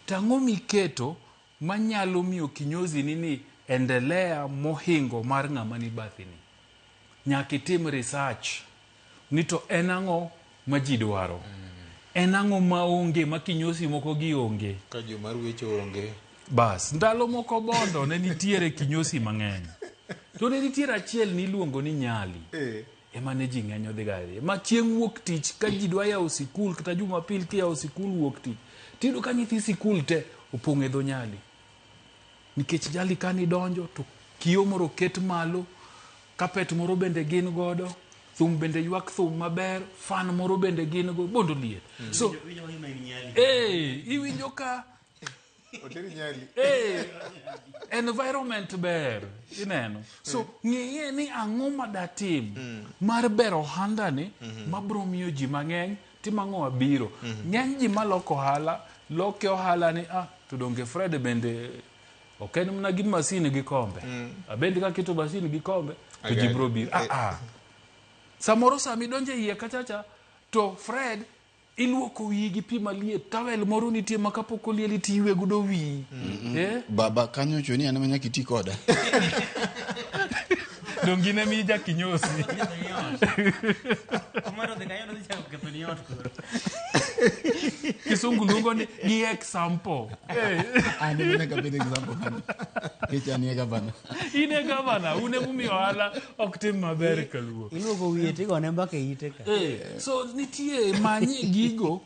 tang'o miketo manyalo miyo kinyozi ni endelea mohingo mar ng'ama ni bathini. Nyaka itim research ni to en ang'o ma ji dwaro en ang'o ma onge ma kinyozi moko gi onge ka jo mar wecho onge bas ndalo moko Bondo ne nitiere kinyozi mang'eny to ne nitiere achiel niluongo ni Nyali ema ne ji ng'enyo dhi gari ma chieng' wuok tich ka ji dwa yawo sikul kata Jumapil kiyawo sikul wuok tich tiyudo ka nyithi sikul te opong' e dho Nyali nikech Nyali kani donjo to kiyo moro ket malo kapet moro bende gin godo thum bende ywak thum maber fan moro bende gin go Bondo liet so iwinjo ka Oteri Nyali environment ber ineno so ng'eye ni ang'o ma datim mar bero handani mabro miyo ji mang'eny timang'o abiro ng'eny ji maloko ohala loke ohala ni to donge Fred bende ok en mana gi masin gi kombe abende ka keto masin gi kombe to ji bro biro samoro sami donje iye kachacha to Fred iluoko wi gi pi maliet tawel moro nitie ma kapok olieli tiwe gudo wi baba kanyo choni an manya kiti koda dongine mi ja kinyosi Kisungu luongo ni gi example ani mena ka bede example kicha ni gavana ine gavana une mumi ohala ok tim maber kaluo iluoko wiye tigone mbaka ite ka so nitie manye gigo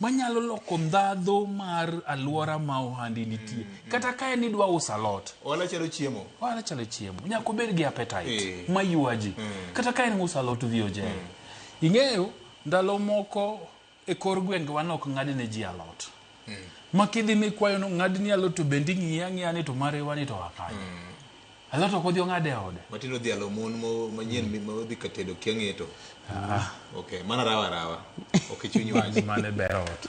manyalo loko ndhadho mar alwora ma ohandi nitie. Kata ka en idwa uso alot. Ohala chalo chiemo. Ohala chalo chiemo. Nyaka obed gi appetite mayua ji. Kata ka en uso alot VOJ. Ing'eyo ndalo moko e kor gwengewa nok ng'adne ji alot. Ma kidhi mikwayo no ng'adni alot to bende ing'iya ng'iya ni to marewa ni to akanya. Alot ok odhi ong'ade ode. Matino dhi alo mon manyien modhi katedo kiang'eto. Okay, mana rawa. Ok chunyi wach. Mane ber ot.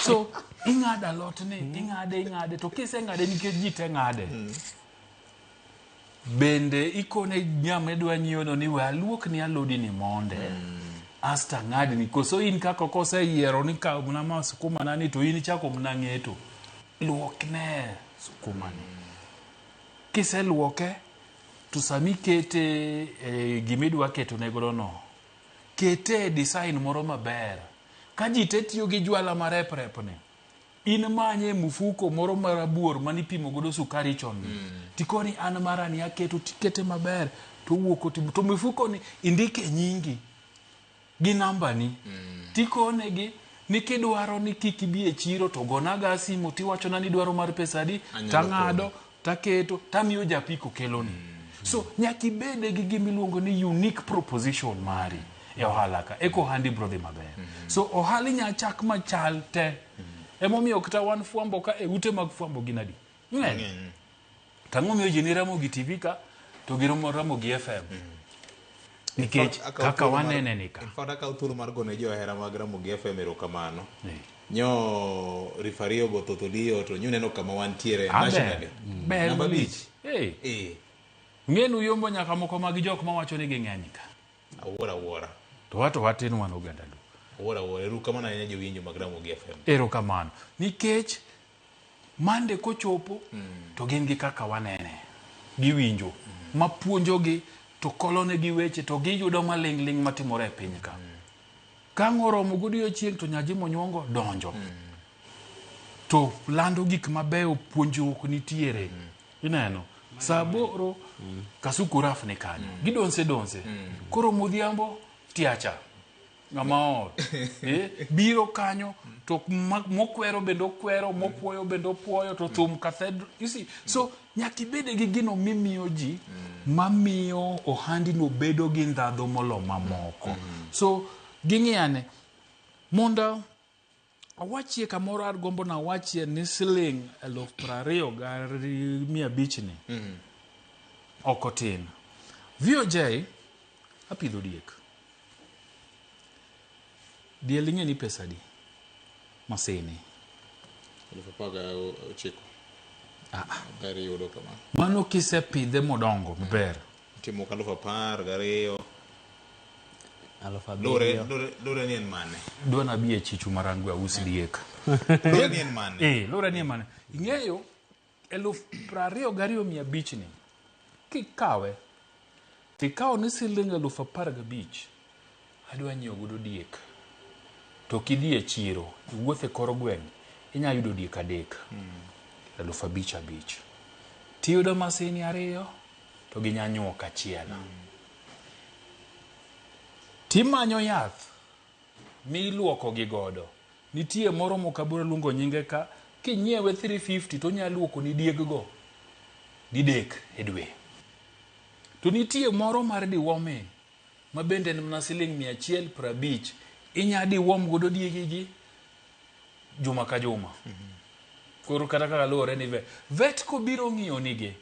So, ing'ado alot ni, ing'ade, to kiseng'ade nikech ji te ng'ade. Bende ikone nyama idwa nyiewono ni we aluok ni alodi ni monde. Asta ng'adni, koso in kaka koseyiero ni kaw mna sukuma nani to in chako mna ng'eto. Luokne sukuma ni. Kiseluoke, to sami kete gimidwa keto negoro no. Kete design moro maber. Ka ji te tiyo gi jwala marep ne. In manye mufuko moro marabuor manipimo godo sukari chon. Tikoni an mara ni aketo tikete maber to wuoko to mufuko ni indike nyingi gi namba ni. Tikone gi ni kidwaro ni kik bi e chiro to gonaga simu tiwachona ni dwaro mar pesa adi tang'ado taketo tamiyo japiko keloni. So nyaki bede gi gimiluongo ni unique proposition mari e ohala ka eko handi brother maber. So ohali nya chak machal te. Emomiyo kata wan fuambo ka e ute mag fuambo ginadi. Tang'omiyo ji ni ramo gi TV ka to ramo gi FM. Nikech kaka wanene ni ka. Infada ka uturu mar gone jo hera mag ramo gi FM erokamano. Nyo rifario go totolio to nyuneno kama wantiere nationally. Namba bich. Ng'enu yombo nyaka moko mag jok mawacho ni ging'eny ka. Awuora. To watin wan oganda lu. Awuora. Erokamano ahinya jowinjo mag ramo gi FM. Erokamano. Nikech mande kochopo to gin gi kaka wanene. Giwinjo. Mapuonjogi to kolone gi weche to giyudo maling' matimore e piny ka. Kang'oromo godiochieng' to nyaji monyuongo donjo. To lando gik mabeyo puonjruok nitiere. Ineno. Saboro kasuku raf ni kanyo. Gidonse. Koro modhiambo tiacha. Ng'ama ot. Biro kanyo to mokwero bendo kwero, mopuoyo bendo puoyo to thum cathedral. You see, so nyaki bede gi gino mimiyo ji mamiyo ohandi no bedo gi ndhadho molo mamoko. So ging'iyane monda awachie kamoro agombo na awachie ni siling 20,500 ni. Okotin. VOJ apidho diek. Diel ing'e ni pesa di masini 19,000. Beri yudo kama. Mano kisepidhe modongo maber. Timo 10,000 Lore ni en mane? Dwa na biye chichu marangu ya usi diek. Lore ni en mane? Lore ni en mane? Ing'eyo 22,500 ni. Kikawe tikawo ni siling 15,000 adwa nyiewo godo diek. To kidhi e chiro, iwuothe kor gweng' inya yudo diek 3. 5,000. Tiyudo masini 2 to ginya nyuok achiel. Timanyo yath miluoko gi godo. Nitie moro mokabura luongo nyinge ka kinyiewe 350 to nya luoko ni dieg go didek e dwe. To nitie moro mar diwome ma bende en mana siling 150 inya diwom godo diegi gi juma ka juma. Koro kata kaka luore ni vet ko biro ng'iyo nige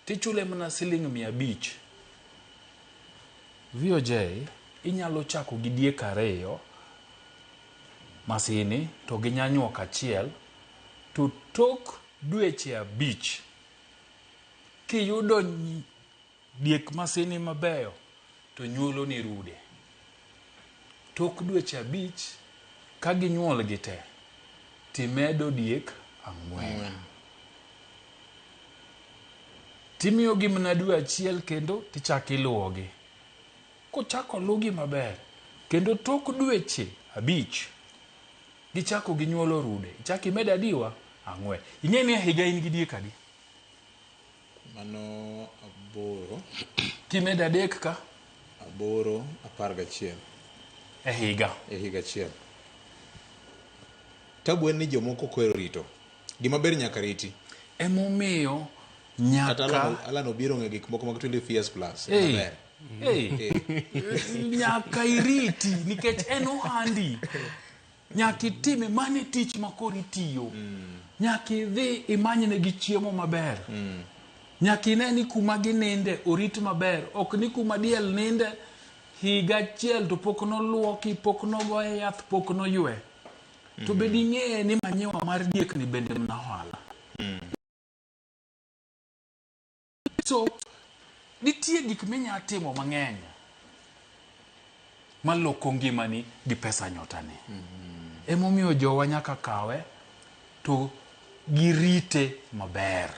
tichule mana siling 500. VOJ inyalo chako gi diek 2 masini to ginya nyuok achiel to tok dweche 5 kiyudo diek masini mabeyo to nyuolo ni rude. Tok dweche 5 ka ginyuol gite timedo diek 4. Timiyo gi mana dwe achiel kendo tichaki luogi. Kochako lugi maber kendo tok dweche 5 gichako ginyuolo rude. Ichaki med adiwa 4. Ing'e ni higa in gi diek adi? Mano 8. Kimed 3 ka 8, 11. E higa achiel. tabu en ni jomoko kwero rito gima ber nyaka riti emomiyo nyaka Alan obiro ng'e gik moko mag 20 years plus nyaka iriti nikech en ohandi nyaka itime mane tich makoro itiyo nyaka idhi imanyne gi chiemo maber nyaka ine ni kuma gininde orit maber ok ni kuma diel ninde higa achiel to pok noluoki pok nogoye yath pok noywe to bedi ng'eye ni manyiwa mar diek ni bende mna ohala so nitie gik minya timo mang'eny maloko ngimani gi pesa nyotani emomiyo jowa nyaka kawe to girite maber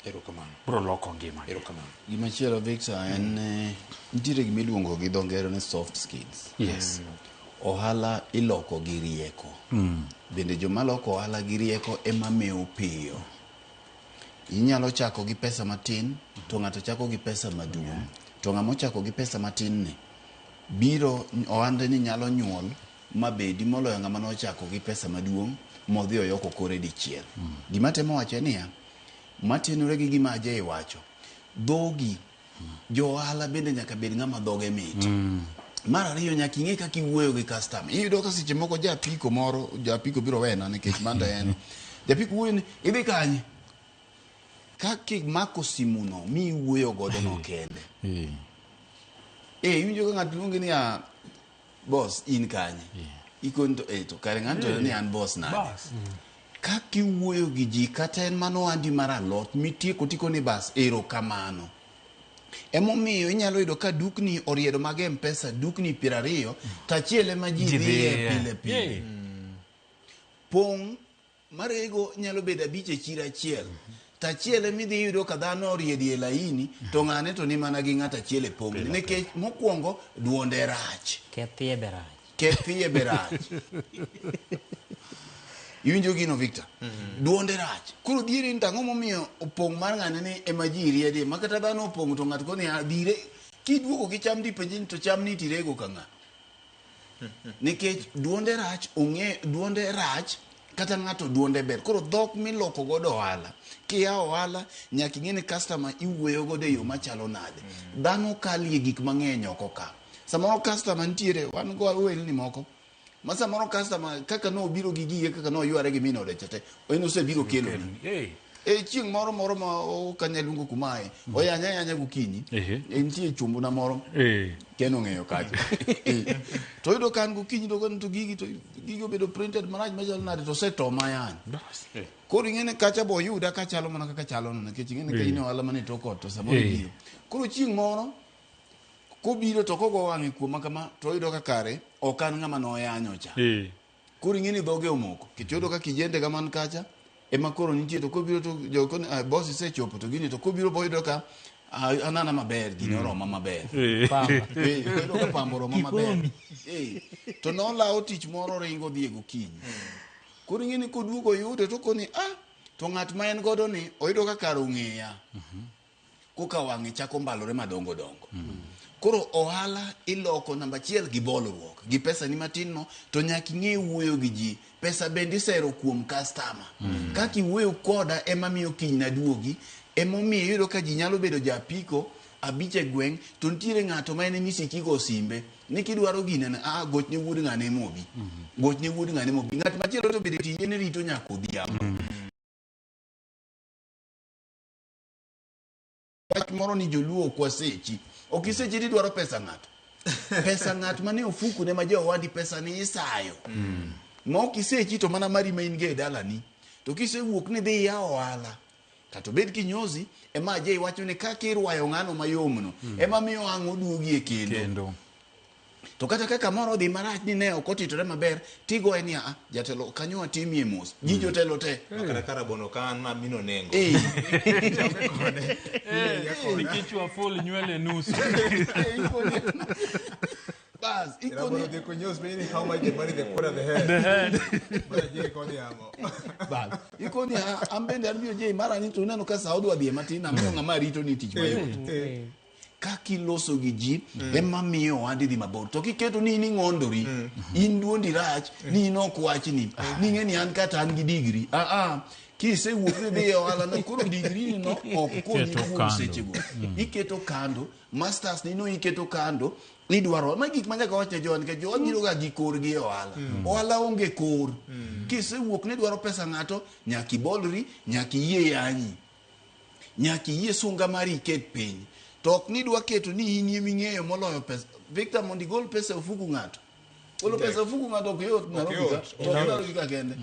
erokamano bro loko ngima erokamano gimachielo Victor en nitiere gima iluongo gi dho ngere ni soft skills yes ohala iloko gi rieko bende joma loko ohala gi rieko ema mewo piyo inyalo chako gi pesa matin to ng'ato chako gi pesa maduong' to ng'ama ochako gi pesa matin ni biro ohande ni nyalo nyuol mabedi moloyo ng'ama nochako gi pesa maduong' modhi oyoko kore dichiel gima temo wacho niya matinore gi gima Ajay wacho dhogi jo ohala bende nyaka bed ng'ama dhoge mit mar ariyo nyaka ing'e kaka iwuoyo gi customer iyudo ka seche moko japiko biro wena nikech manda en japiko wuoyo ni idhi kanye kaka mako simuno mi wuoyo godo no kende iwinjo ka ng'ato luongi ni boss in kanye ikon to kare ng'ato ni an boss nade kaka iwuoyo gi ji kata en mano andi mar alot mitieko tiko ni bas erokamano emomiyo inyalo yudo ka dukni oriedo mag M-Pesa dukni 20 tachiele ma ji dhiye pile pile pong' marego nyalo bedo 5 e chiro achiel tachiele midhi yudo ka dhano oriedi e laini to ng'ane to ni mana gi ng'ato achiel e pong' nikech mokwongo duonde rach kethiye berach iwinjo gino Victor duonde rach koro diere ni tang'o momiyo opong' mar ng'ane ni ema ji riedi ma kata dhano opong' to ng'ato koni dire kiduogo gi cham dipenji to cham ni tirego ka ng'a nikech duonde rach duonde rach kata ng'ato duonde ber koro dhok miloko godo ohala kia ohala nyaka ing'e ni customer iwuoyo godo e yo machalo nade dhano kalie gik mang'eny oko ka samoro customer nitiere wan go welni moko ma samoro customer kaka no obiro gi gige kaka no yware gi minode chete en osebiro kelo chieng' moro ma kanyaluongo kumae oyanya gokinyi nitie chumbu na moro keno ng'eyo kacho to yudo kan gokinyi to gigi obedo printed marach machalo nade to seto mayan koro ing'ene kacha bo yuda kachalo mana kaka chalo no nikech ing'ene ka in ohala mane tokot to samoro biro koro chieng' moro kobiro to kogo wang'e kuoma kama to yudo ka kare ok an ng'ama noyanyo cha koro ing'eni dhoge omoko kech yudo ka kijende kaman kacha ema koro nitie to kobiro to jokon boss isechopo to gini to kobiro bo yudo ka anana maber gini oroma maber yudo ka pambo roma maber to nolawo tich moro ringo dhi e gokinyi koro ing'eni koduogo yude to koni to ng'at ma en godo ni oyudo ka kar ong'eya koka wang'e chako mbalore madongo dongo koro ohala iloko namba achiel gi bolruok gi pesa ni matin no to nyaka ing'e wuoyo gi ji pesa bende isero kuom customer kaka iwuoyo koda ema miyo kiny na duogi emomiyo yudo ka ji nyalo bedo japiko 5 e gweng' to nitiere ng'ato ma en misiki go simbe ni kidwaro gine na gochne wuod ng'ane mobi gochne wuod ng'ane mobi ng'at machielo to bede tije ne rito nyaka odhiambo wach moro ni joluo kwa sechi okisechi ni dwaro pesa ng'ato mane ofuku ne ma jo wadi pesa ni isayo ma okisechi to mana mari ma in ge dalani to kisewuok ni dhi ya ohala kato bed kinyozi ema Ajay wacho ni kaka irwayo ng'ano mayomno ema miyo ang' oduogi e kendo to kata kaka moro dhi marach ni ne ok otitore maber tigo en ya jatelo kanyo atimie mos ji jotelo te makara karabono kan na mino nengo nikichwa full nywele nusu bas ikoni de kunyos beni how much the money they put at the head but Ajay koni amo bas ikoni ambende arbio Ajay mara ni tuneno ka Saudi wadhi matin na mio ng'ama rito ni tich mayo kakiloso gi ji ema miyo ohandi dhi mabor. To kiketo ni ing'ondori, in duondi rach, ni ok wachni, ni ng'eni an kata an gi digri. Kisewuok ni dhi e ohala no, koro digri no ok konyi kuom sechego. Iketo kando, masters ni no iketo kando, idwaro ma gik manyaka wache jo nikech jo biro ga gi kor gi e ohala. Ohala onge kor. Kisewuok ni dwaro pesa ng'ato, nyaka ibolri, nyaka iyie yanyi. Nyaka iyie sunga mari iket piny. To ok ni dwa keto ni in yemi ng'eyo moloyo pesa. Victor mondo igol pesa e ofuku ng'ato. Olo pesa ofuku ng'ato ok yot na robi ka kende.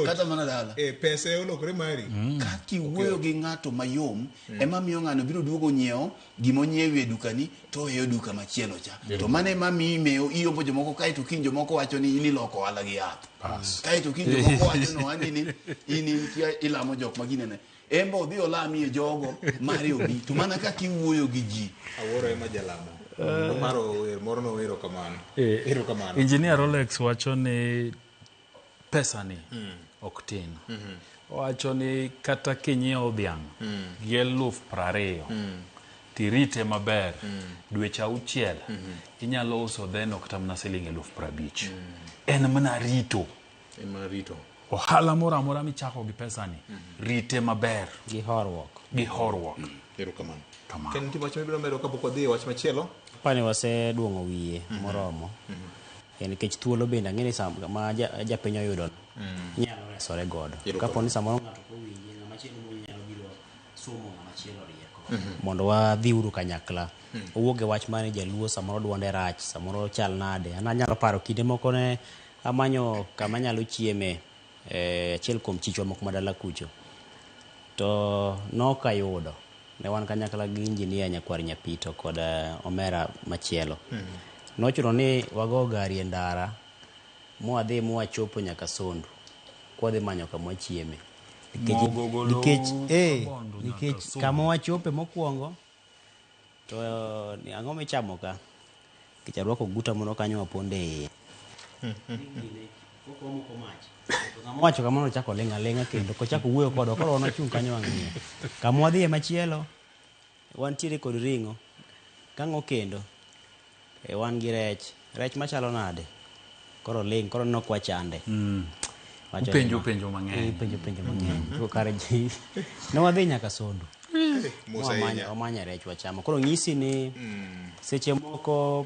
Kata mana dala. Pesa e olokore mari. Kaki wuoyo gi ng'ato mayom ema miyo ng'ano biro duogo nyiewo gimo nyiewo e dukani to e duka machielo cha. To mane ema miyo iombo jomoko kae to kinjo moko wacho ni in iloko ohala gi yath. Kae to kinjo moko wacho no ani ni in ilamo jok maginene. Embo odhi olami e jogo mari obi. To mana kaki wuoyo gi ji. Aworo ema jalamo. Moro no wero kamano. Engineer Rolex wacho ni pesa ni ok tin. Wacho ni kata kinyiewo dhiang' gi 20,000 tirite maber dweche 6 inyalo uso dheno kata mana siling 50,000. En mana rito. Ohala moro amora michako gi pesa ni rite maber gi horruok. Erokamano. Ken ti wach mibiro medo kapok wadhi wach machielo? Pani waseduong'o wiye moromo. Nikech thuolo bende ang'eni sama japiny oyudo nyalo resore godo. Kapo ni samoro ng'ato kowinje ng'ama chielo nyalo biro somo ng'ama chielo rieko. Mondo wadhiuru kanyakla. Owuok e wach mane jaluo samoro duonde rach, samoro chal nade. An anyalo paro kinde moko ne amanyo kama nyalo chieme achiel kuom chichwa moko madala kucho. To nokayudo. Ne wan kanyakla gi injinia Nyakwar Nyapito kod Omera machielo. Nochuno ni wago gari e ndara mwadhi mwachopo nyaka Sondu kwadhi manyo kama chieme. Nikech kama wachope mokwongo to ang'o michamo ka kicharuako guta mono kanyo waponde iye. Wacho kamano chako lenga kendo kochako wuoyo kodo koro ono chung kanyo ang'ie. Kama wadhi e machielo wantiere kod ring'o. Kang'o kendo wan gi rech machalo nade. Koro nok wachande. Penjo mang'eny. Penjo mang'eny. Ko kare ji. Ne wadhi nyaka Sondu. Omanya rech wachamo. Koro ng'isi ni seche moko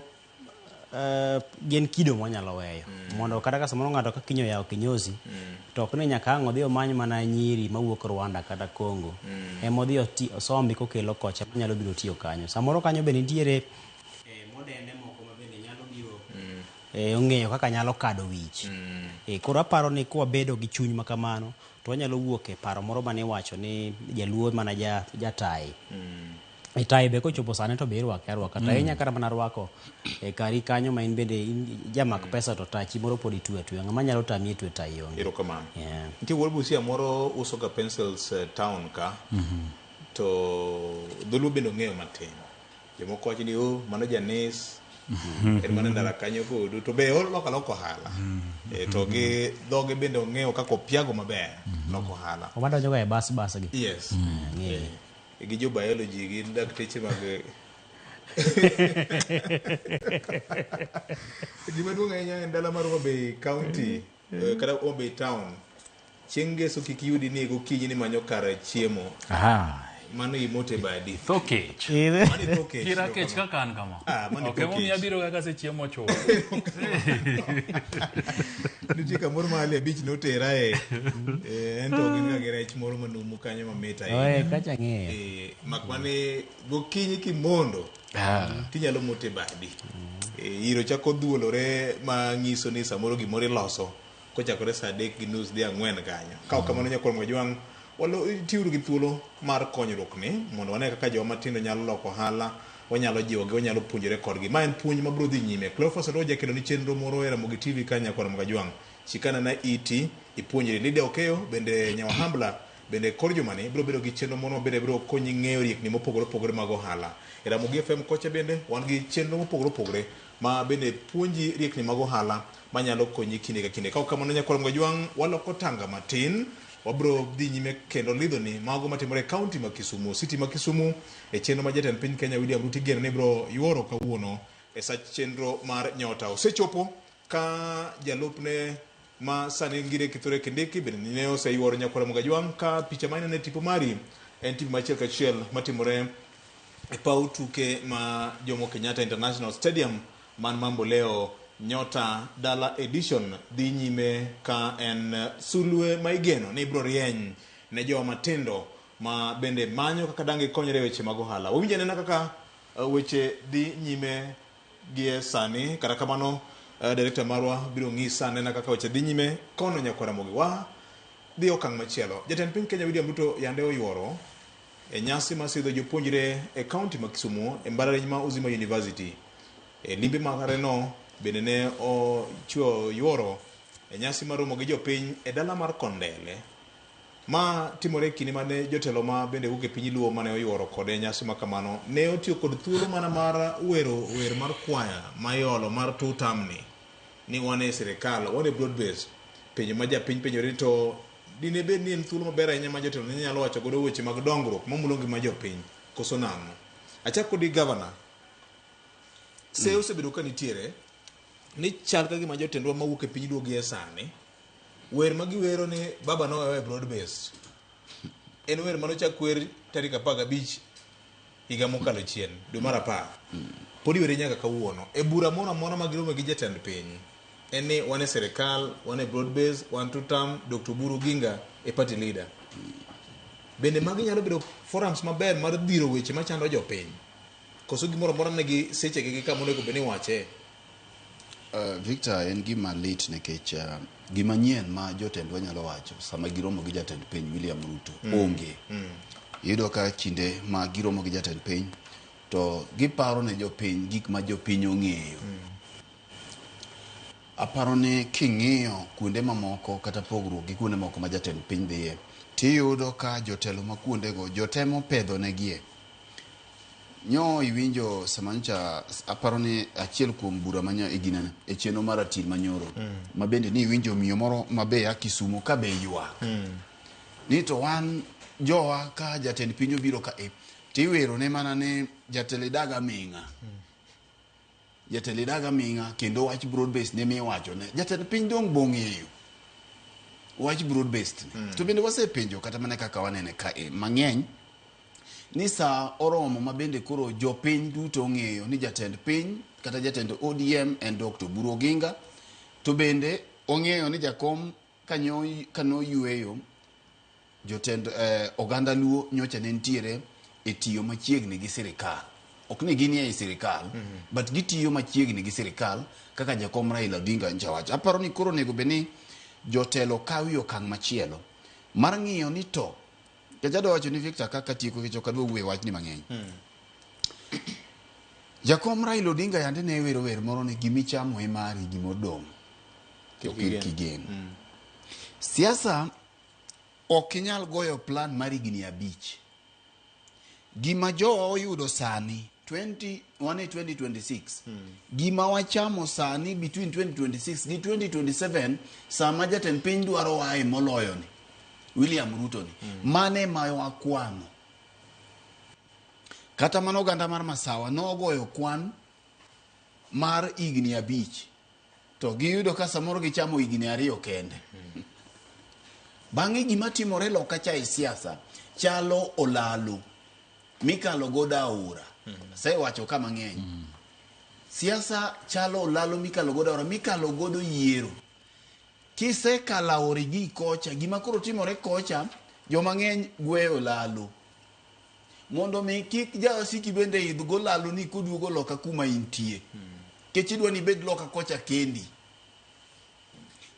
gen kido mwanyalo weyo. Mondo kata ka samoro ng'ato kakinyo yawo kinyozi to ok ni nyaka ang' odhi omany mana nyiri mawuok Rwanda kata Congo. Ema odhi osombi kokelo kocha manyalo biro tiyo kanyo. Samoro kanyo be nitiere modende moko ma bende nyalo biro ong'eyo kaka nyalo kado wich. Koro aparo ni kwa bedo gi chuny makamano to wanyalo wuok e paro moro mane wacho ni jaluo mana jatai. Tai be kochopo sane to be irwake arwaka. Tai nyaka mana rwako kari kanyo ma in bende jamak pesa to tachi moro podi tuwe. Ng'ama nyalo tami tuwe tai onge. Erokamano. Nitie wuod Busia moro uso ga pencils town ka. To dholuo bende ong'eyo matin. Jomoko wacho ni mano janis. Mana ndara kanyo kodu to be loko hala. To gi dhoge bende ong'eyo kako opiago maber loko hala. Omanda joga e bas gi. Yes. Gi jo biology gi dakteche mag gima duong' ahinya e ndala mar Homa Bay County kata Homa Bay Town chieng' ngeso kik yudi ni gokinyi ni manyo kar chiemo. Mano imote badi. Thokech. Kira kech kaka an kama. Ok momiya biro kaka se chiemo chuo. Nitie kamoro mahali abich notera ento gin ga gi rech moro manumu kanyo mamit ahinya. Kacha ng'eyo. Makmane gokinyi kimondo tinyalo mote badi. Iro chako dhuolore ma ng'iso ni samoro gimoro iloso kochakore saa 3 gi nus dhi 4 kanyo. Ka ok kamano Nyakwar Mwajwang' tiuru gi thuolo mar konyruok ni mondo wane kaka joma matindo nyalo loko hala, wanyalo jiwogi, wanyalo puonjore kodgi. Ma en puonj ma biro dhi nyime. Cleophas Roja kendo ni chenro moro e Ramogi TV ka Nyakwar Mwajwang'. Chikana na iti ipuonjre. Lydia Okeyo bende Nyawahambla bende Korjumani biro bedo gi chenro moro bende biro konyi ng'eyo riekni mopogore mag ohala. E Ramogi FM kocha bende wan gi chenro mopogore ma bende puonji riekni mag ohala manyalo konyi kinde ka kinde. Ka kamano Nyakwar Mwajwang' waloko tanga matin wabro dhi nyime kendo lidho ni mago matimore county ma Kisumu, city ma Kisumu e chenro ma jatend piny Kenya William Ruto igeno ni bro yuoro kawuono e sach chenro mar nyota. Osechopo ka jalupne ma sani ngire Kithure Kindiki bende ne oseyuoro Nyakwara Mugajwang ka picha ma inene tipo mari en tipo machiel kachiel matimore e paw tuke ma Jomo Kenyatta International Stadium man Mamboleo. Nyota Dala Edition dhi nyime ka en sulwe ma igeno ni bro rieny ne joma matindo ma bende manyo kaka dange konyre weche mag ohala. Owinjo nena kaka weche dhi nyime gie sani. Kata kamano director marwa biro ng'isa nena kaka weche dhi nyime kono Nyakwara Mugiwa dhi okang' machielo. Jatend piny Kenya William Ruto yande oyuoro e nyasi ma sidho jopuonjre e county ma Kisumu e mbalariany ma Uzima University. E limbe magare no bende ne ochuo yuoro e nyasi maromo gi jopiny e dala mar Kondele ma timore kinde mane jotelo ma bende wuok e piny Luo mane oyuoro kode nyasi ma kamano ne otiyo kod thuolo mana mar wer mar kwaya ma iolo mar tutamni ni wane sirikal wane broad base penjo ma japiny penjore to dine bed ni en thuolo maber ahinya ma jotelo ne nyalo wacho godo weche mag dongruok mamulo ngima jopiny koso nang'o. Achako kodi gavana se osebedo ka nitiere ni chal ka gima jotendwa mawuok e piny Luo gie sani wer ma giwero ni baba no e broad base en wer mano chak wer tarik 15 higa mokalo chien dwe mar 10 podi were nyaka kawuono e bura moro amora ma giromo gi jatend piny en ni wane sirikal wane broad base one two term Dr. Buru Ginga e party leader. Bende magi nyalo bedo forums maber mar dhiro weche machando jopiny koso gimoro amora negi seche gi kama onego bed ni wache. Victor, en gima lit nikech gima nyien ma jotendwa nyalo wacho sama giromo gi jatend piny William Ruto onge. Iyudo ka kinde ma giromo gi jatend piny to giparo ne jopiny gik ma jopiny ong'eyo. Aparo ni king'iyo kuonde mamoko kata pogruok gi kuonde moko ma jatend piny dhiye tiyudo ka jotelo ma kuondego jotemo pedho negie. Nyo iwinjo samancha aparo ni achiel kuom bura manya iginana e cheno mar Atil Manyoro ma bende ni iwinjo miyo moro mabe ya Kisumu ka be ywak ni to wan jowa ka jatend piny obiro ka tiwero ne mana ne jatelo daga minga jatelo daga minga kendo wach broad based ne mi wacho ne jatend piny dong bong'eyo wach broad based to bende wasepenjo kata mana kaka wanene ka mang'eny ni sa oromo ma bende koro jopiny duto ong'eyo ni jatend piny kata jatend ODM en Dr. Buru Ginga to bende ong'eyo ni jakom kano yueyo jotend oganda Luo nyocha ne ntiere e tiyo machiegni gi sirikal. Ok ni gini e sirikal but gitiyo machiegni gi sirikal kaka jakom Raila Odinga nchawacho. Aparo ni koro nego beni jotelo kawi okang' machielo mar ng'iyo ni to Kajado wacho ni Victor kaka tieko kicho kadwa wuoyo wach ni mang'eny. Jakom Raila Odinga yande ne wero wer moro ni gimichamo e mari gimodong' kigen. Siasa ok inyal goyo plan mar higni 5. Gima jo oyudo sani 2026 gima wachamo sani between 2026 gi 2027 sama jatend piny dwaro wae moloyo ni William Ruto ni mane mayo akwano kata mano ganda mar Masawa nogoyo kwan mar higni 5 to giyudo ka samoro gichamo higni 2 kende. Bang'e gima timore loka cha siasa chalo olalo mikalo goda aora. Sai wacho kama ng'eny. Siasa chalo olalo mikalo goda aora mikalo godo yiero. Kise kala origi kocha gima koro timore kocha joma ng'eny gweyo lalo mondo mi kik jawasiki bende idhgo lalo ni koduogo loka kuma intie kech idwa ni bed loka kocha kendi.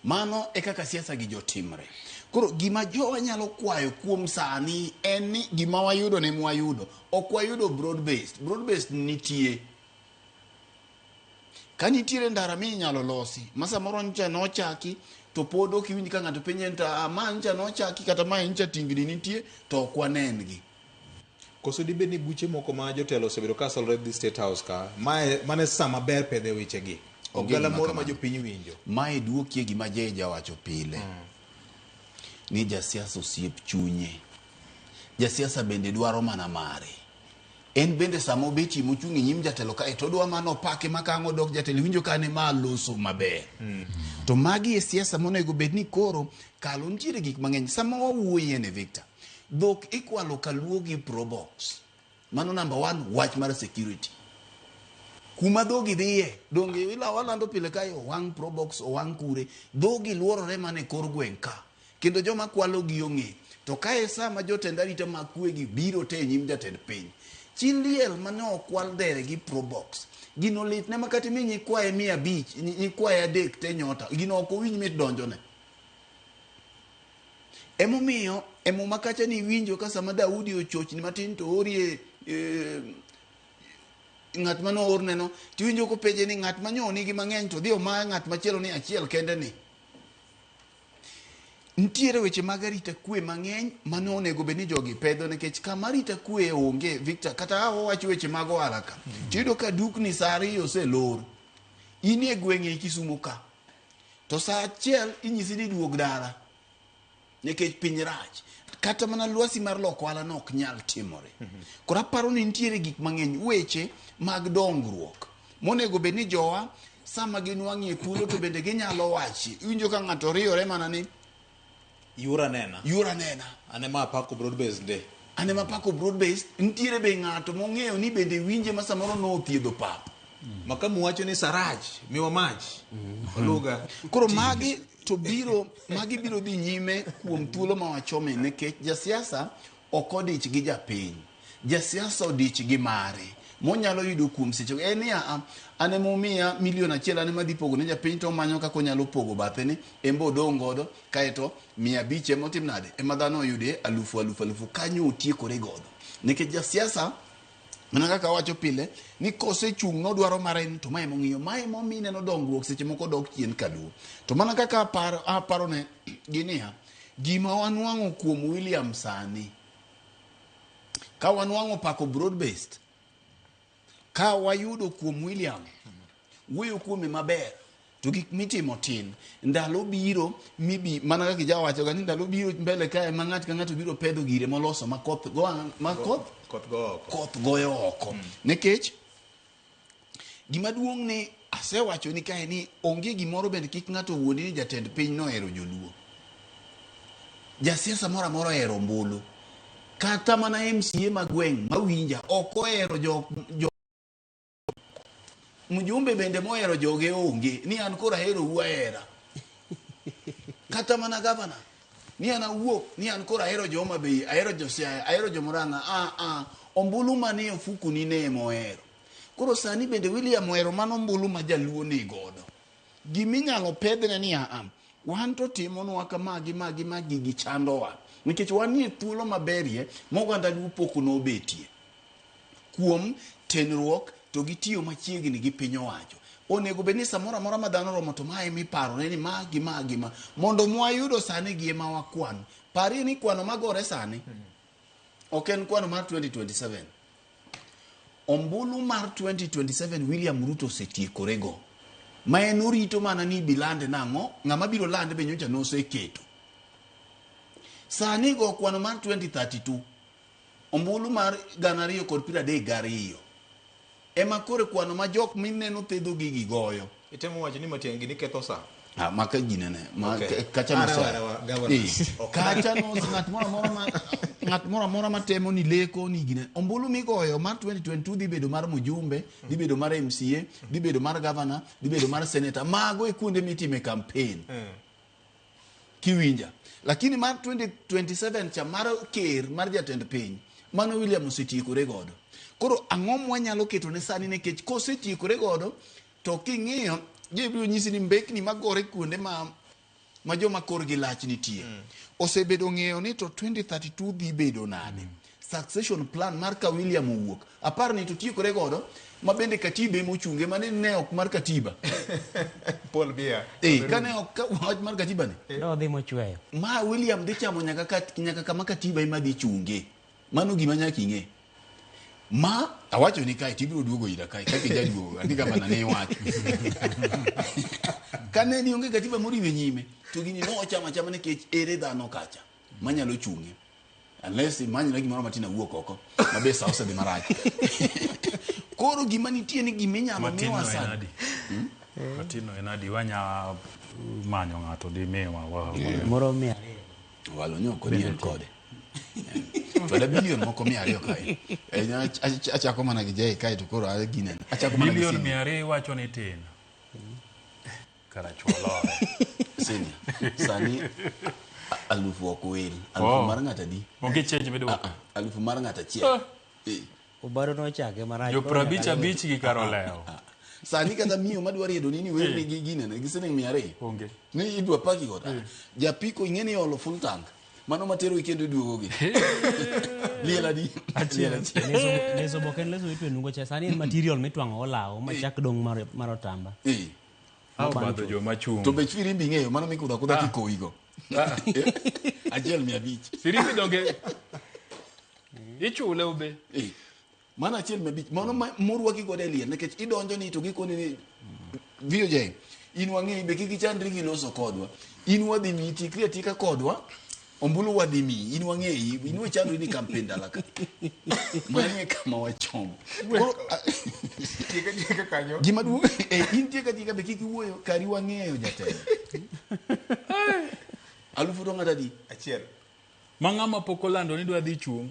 Mano e kaka siasa gi jotimre. Koro gima jowa nyalo kwayo kuom sani en ni gima wayudo ne mwayudo ok wayudo broad based nitie. Ka nitiere ndara mi nyalo losi masa moro ncha nochaki to pod ok iwinj ka ng'ato penye nta ma ncha nochaki kata ma ncha tingni nitie to ok wanengi. Koso di bed ni buche moko ma jotelo osebedo ka solre di State House ka mane sama ber pedhe weche gi ogala moro ma jopiny winjo mae duokie gima jeja wacho pile. ni jasiasa osiep chunye. Jasiasa bende dwaro mana mare. En bende samo beti mochungi nyim jatelo ka to dwa mano pake makango dok jatelo winjo kane ma loso maber. To magi e siasa monego bedni koro kalo ntiere gik mang'eny sama wawuoye ne Victor. Dhok ikwalo kaluo gi probox. Mano number 1 wach mar security. Kuma dhogi dhiye donge ila walando pile kayo wang probox o wang kure dhogi luorore mane kor gweng ka kendo joma kwalo gi ong'e to kae sama jotend arita makwe gi biro te nyim jatend piny chiliel mane okwal dere gi probox gino lit ne makati mi nyikwaye 500 nyikwaye 3 te nyota gino ok owinj mit donjone emomiyo makacha ni winjo ka sama Daudi ochochni matin to orie ng'at mano orneno tiwinjo ko peje ni ng'at manyoni gi mang'eny to dhi oma ng'at machielo ni achiel kende ni ntiere weche mag arita kwe mang'eny mano onego bedni jogi pedho nikech kama arita kwe onge Victor kata wawacho weche mag ohala ka tiyudo ka dukni saa 2 oselor in e gweng'e Kisumu ka to saa 1 inyisi ni duog dala nikech piny rach kata mana lwasi mar loko ohala no ok nyal timore. Koro aparo ni ntiere gik mang'eny weche mag dongruok monego bedni jowa sama ginwang'ie thuolo to bende ginyalo wachi iwinjo ka ng'ato riore mana ni Yura nena. Ane ma pako broad based de. Ane ma pako broad based ntiere be ng'ato mong'eyo ni bende winje ma samoro no thiedho pap. Makamu wacho ni Saraj miwa mach. Oluga. Koro magi biro dhi nyime kuom thuolo ma wachome nikech jasiasa ok odich gi japiny. Jasiasa odich gi mare. Monyalo yudo kuom seche en ya ane momiya $1 million ane madhi pogo ne japiny to manyo kako nyalo pogo bathe ni embo dong godo kaeto 500 emotim nade ema dhano yude 1000 kanyo otiekore godo nikech jasiasa mana kaka wacho pile ni kose chung no dwaro mare to mae mong'iyo mae momine no dongruok seche moko dok chien kaluo to mana kaka aparo ne ginia gima wanwang'o kuom William sani ka wanwang'o pako broad based ka wayudo kuom William wuoyo kuome maber to gik mitimo tin ndalo biro mibi mana kaka jawacho ga ni ndalo biro mbele kae ma ng'at ka ng'ato biro pedho gire moloso ma koth goyo oko nikech gima duong' ni asewacho ni kae ni onge gimoro bende kik ng'ato wuondi ni jatend piny no hero joluo jasiasa moro amora hero ombulu kata mana MCA magweng' mawinja ok ohero jo mjumbe bende mohero joge onge ni an kora hero uahera kata mana gavana ni an awuok ni an kora hero joma bei ahero Josiaya ahero jomoranga ombulu manie ofuku ni ne mohero koro sani bende William ohero mano ombulu ma jaluo ni godo giminyalo pedhne ni wan to timonwa kama gi chandowa nikech wan nie thuolo maberie moganda luo poko no betie kuom tenruok to gitiyo machiegni gi piny owacho onego bedni samoro amora ma dhano romo to mae miparo ni ma mondo mwayudo sani gi ema wakwano pari ni kwano magore sani ok en kwano mar 2027 ombulu mar 2027 William Ruto setiekore go ma en orito mana ni bilande nang'o ng'ama biro lande be nyocha noseketo sani go kwano mar 2032 ombulu mar 2032 ema kore kwano ma jok mineno thedho gigi goyo itemo wacho ni matiangi ni ketho sa maka ginene kacha no kacha no ng'at moro matemo ni leko ni gine ombulu migoyo mar 2022 dhi bedo mar mjumbe dhi bedo mar MCA dhi bedo mar governor dhi bedo mar senator mago e kuonde mitime campaign kiwinja lakini mar 2027 cha mar ker mar jatend piny mano William osetiekore godo koro ang'o mwanyalo keto ne sani nikech kosetiekore godo to king'iyo gibiro nyisi ni mbekni magore kuonde ma joma korgi lach nitie osebedo ng'eyo ni to 2032 dhi bedo nade succession plan mar ka William owuok apar ni to tiekore godo ma bende katiba mochunge mane ne ok mar katiba Paul Bia kane ok wach mar katiba ne no dhi mochweyo ma William dhi chamo nyaka kama katiba ima dhi chunge mano gima nyaka ing'e ma awacho ni kae tibiro duogo ira kae kaka jaduogo ani kama ne wacho kane ni onge katiba moriwe nyime to gini no chama chama nikech ere dhano kacha manyalo chunge unless imagine gimoro matina wuok oko mabe sa ose de marach koro gima nitie ni giminyalo miwa sana matino enadi wanya manyo ng'ato di mewa moro mia walo nyoko ni kode wala bilion moko 200 kae achako mana gije kae to koro ale ginen achako mana bilion 200 wacho ni tin kara chulo sini sani alufu okwel alufu mar ng'ata di onge change medo alufu mar ng'ata chie ubaro no chake marach yo prabicha bichi gi karo leo sani kata miyo madwari edo nini wewe gi ginen gi siling 200 onge ni idwa paki gota japiko ingeni olo full tank mano matero ikendo duogo gi liela di leso boken leso itwe nungo cha sani material mitwango olawo machak dong marotamba badho jo machung to be firimbi ng'eyo mano mikudha kudha kikoigo ajel 500 firimbi donge ichule ube mana achiel 500 mano morwaki kode liel nikech idonjo ni to gikoni ni VOJ in wang'e be kiki chandri gi loso kodwa in wadhi miti kriatika kodwa ombulu wadimi in wang'ei in wechando ni campaign dalaka manye kama wachom tika kanyo gima du in tika be kiki wuoyo kari wang'eyo jatelo alufu to ng'ata di achiel mang'ama pokolando ni dwa dhi chung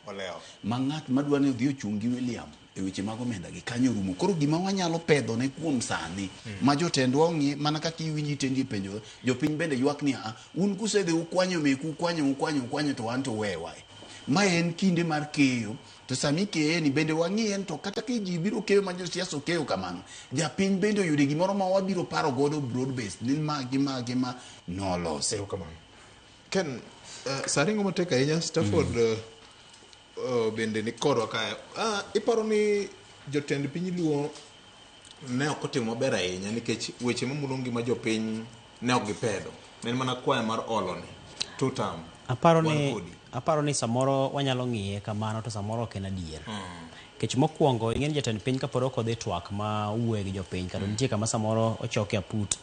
oleo mang'at madwa ne dhi ochung gi William e weche mag omenda gi kanyo rumo koro gima wanyalo pedho ne kuom sani ma jotendwa ong'e mana kaka iwinji tendi penjo jopiny bende ywak ni un kusedhi ukwanyo meku ukwanyo to wan to wewa ma en kinde mar keyo to sami keye ni bende wang'ien to kata ka ji biro keyo ma josiasa keyo kamano japiny bende oyude gimoro ma wabiro paro godo broad based ni gima nolose kamano Ken saringo matek ahinya Stafford bende ni korwa kae iparo ni jotend piny luo ne ok otimo maber ahinya nikech weche mamulo ngima jopiny ne ok gipedo ne mana kwayo mar olo ni two term aparo ni samoro wanyalo ng'iye kamano to samoro ok en adier kech mokwongo ing'eni jatend piny kaporo kodhi twak ma wuoye gi jopiny kata nitie kama samoro ochoke aput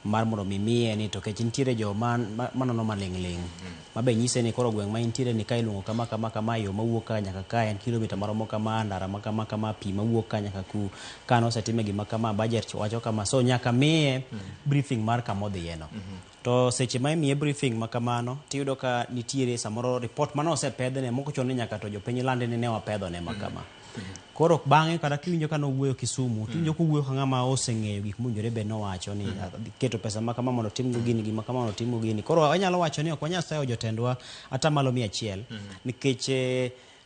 mar mondo mimiye ni to kech nitiere jo manono maling'ling mabe nyise ni koro gweng' ma intiere ni ka iluongo kama yo mawuok ka nyaka ka en kilomita maromo kama ndara kama pi mawuok ka nyaka ku kano osetime gima kama budget wacho kama so nyaka miye briefing mar kamodhiyeno to seche ma imiye briefing makamano tiyudo ka nitiere samoro report mano osepedhne moko chon ni nyaka to jopiny lande ni ne wapedhone makama koro bang'e kata kiwinjo ka nowuoyo Kisumu tiwinjo kowuoyo ka ng'ama oseng'eyo gik mowinjore be nowacho ni keto pesa ma kama mondo timgo gini gima kama mondo timgo gini koro wanyalo wacho ni ok wanyal sayo jotendwa atamalo 100 nikech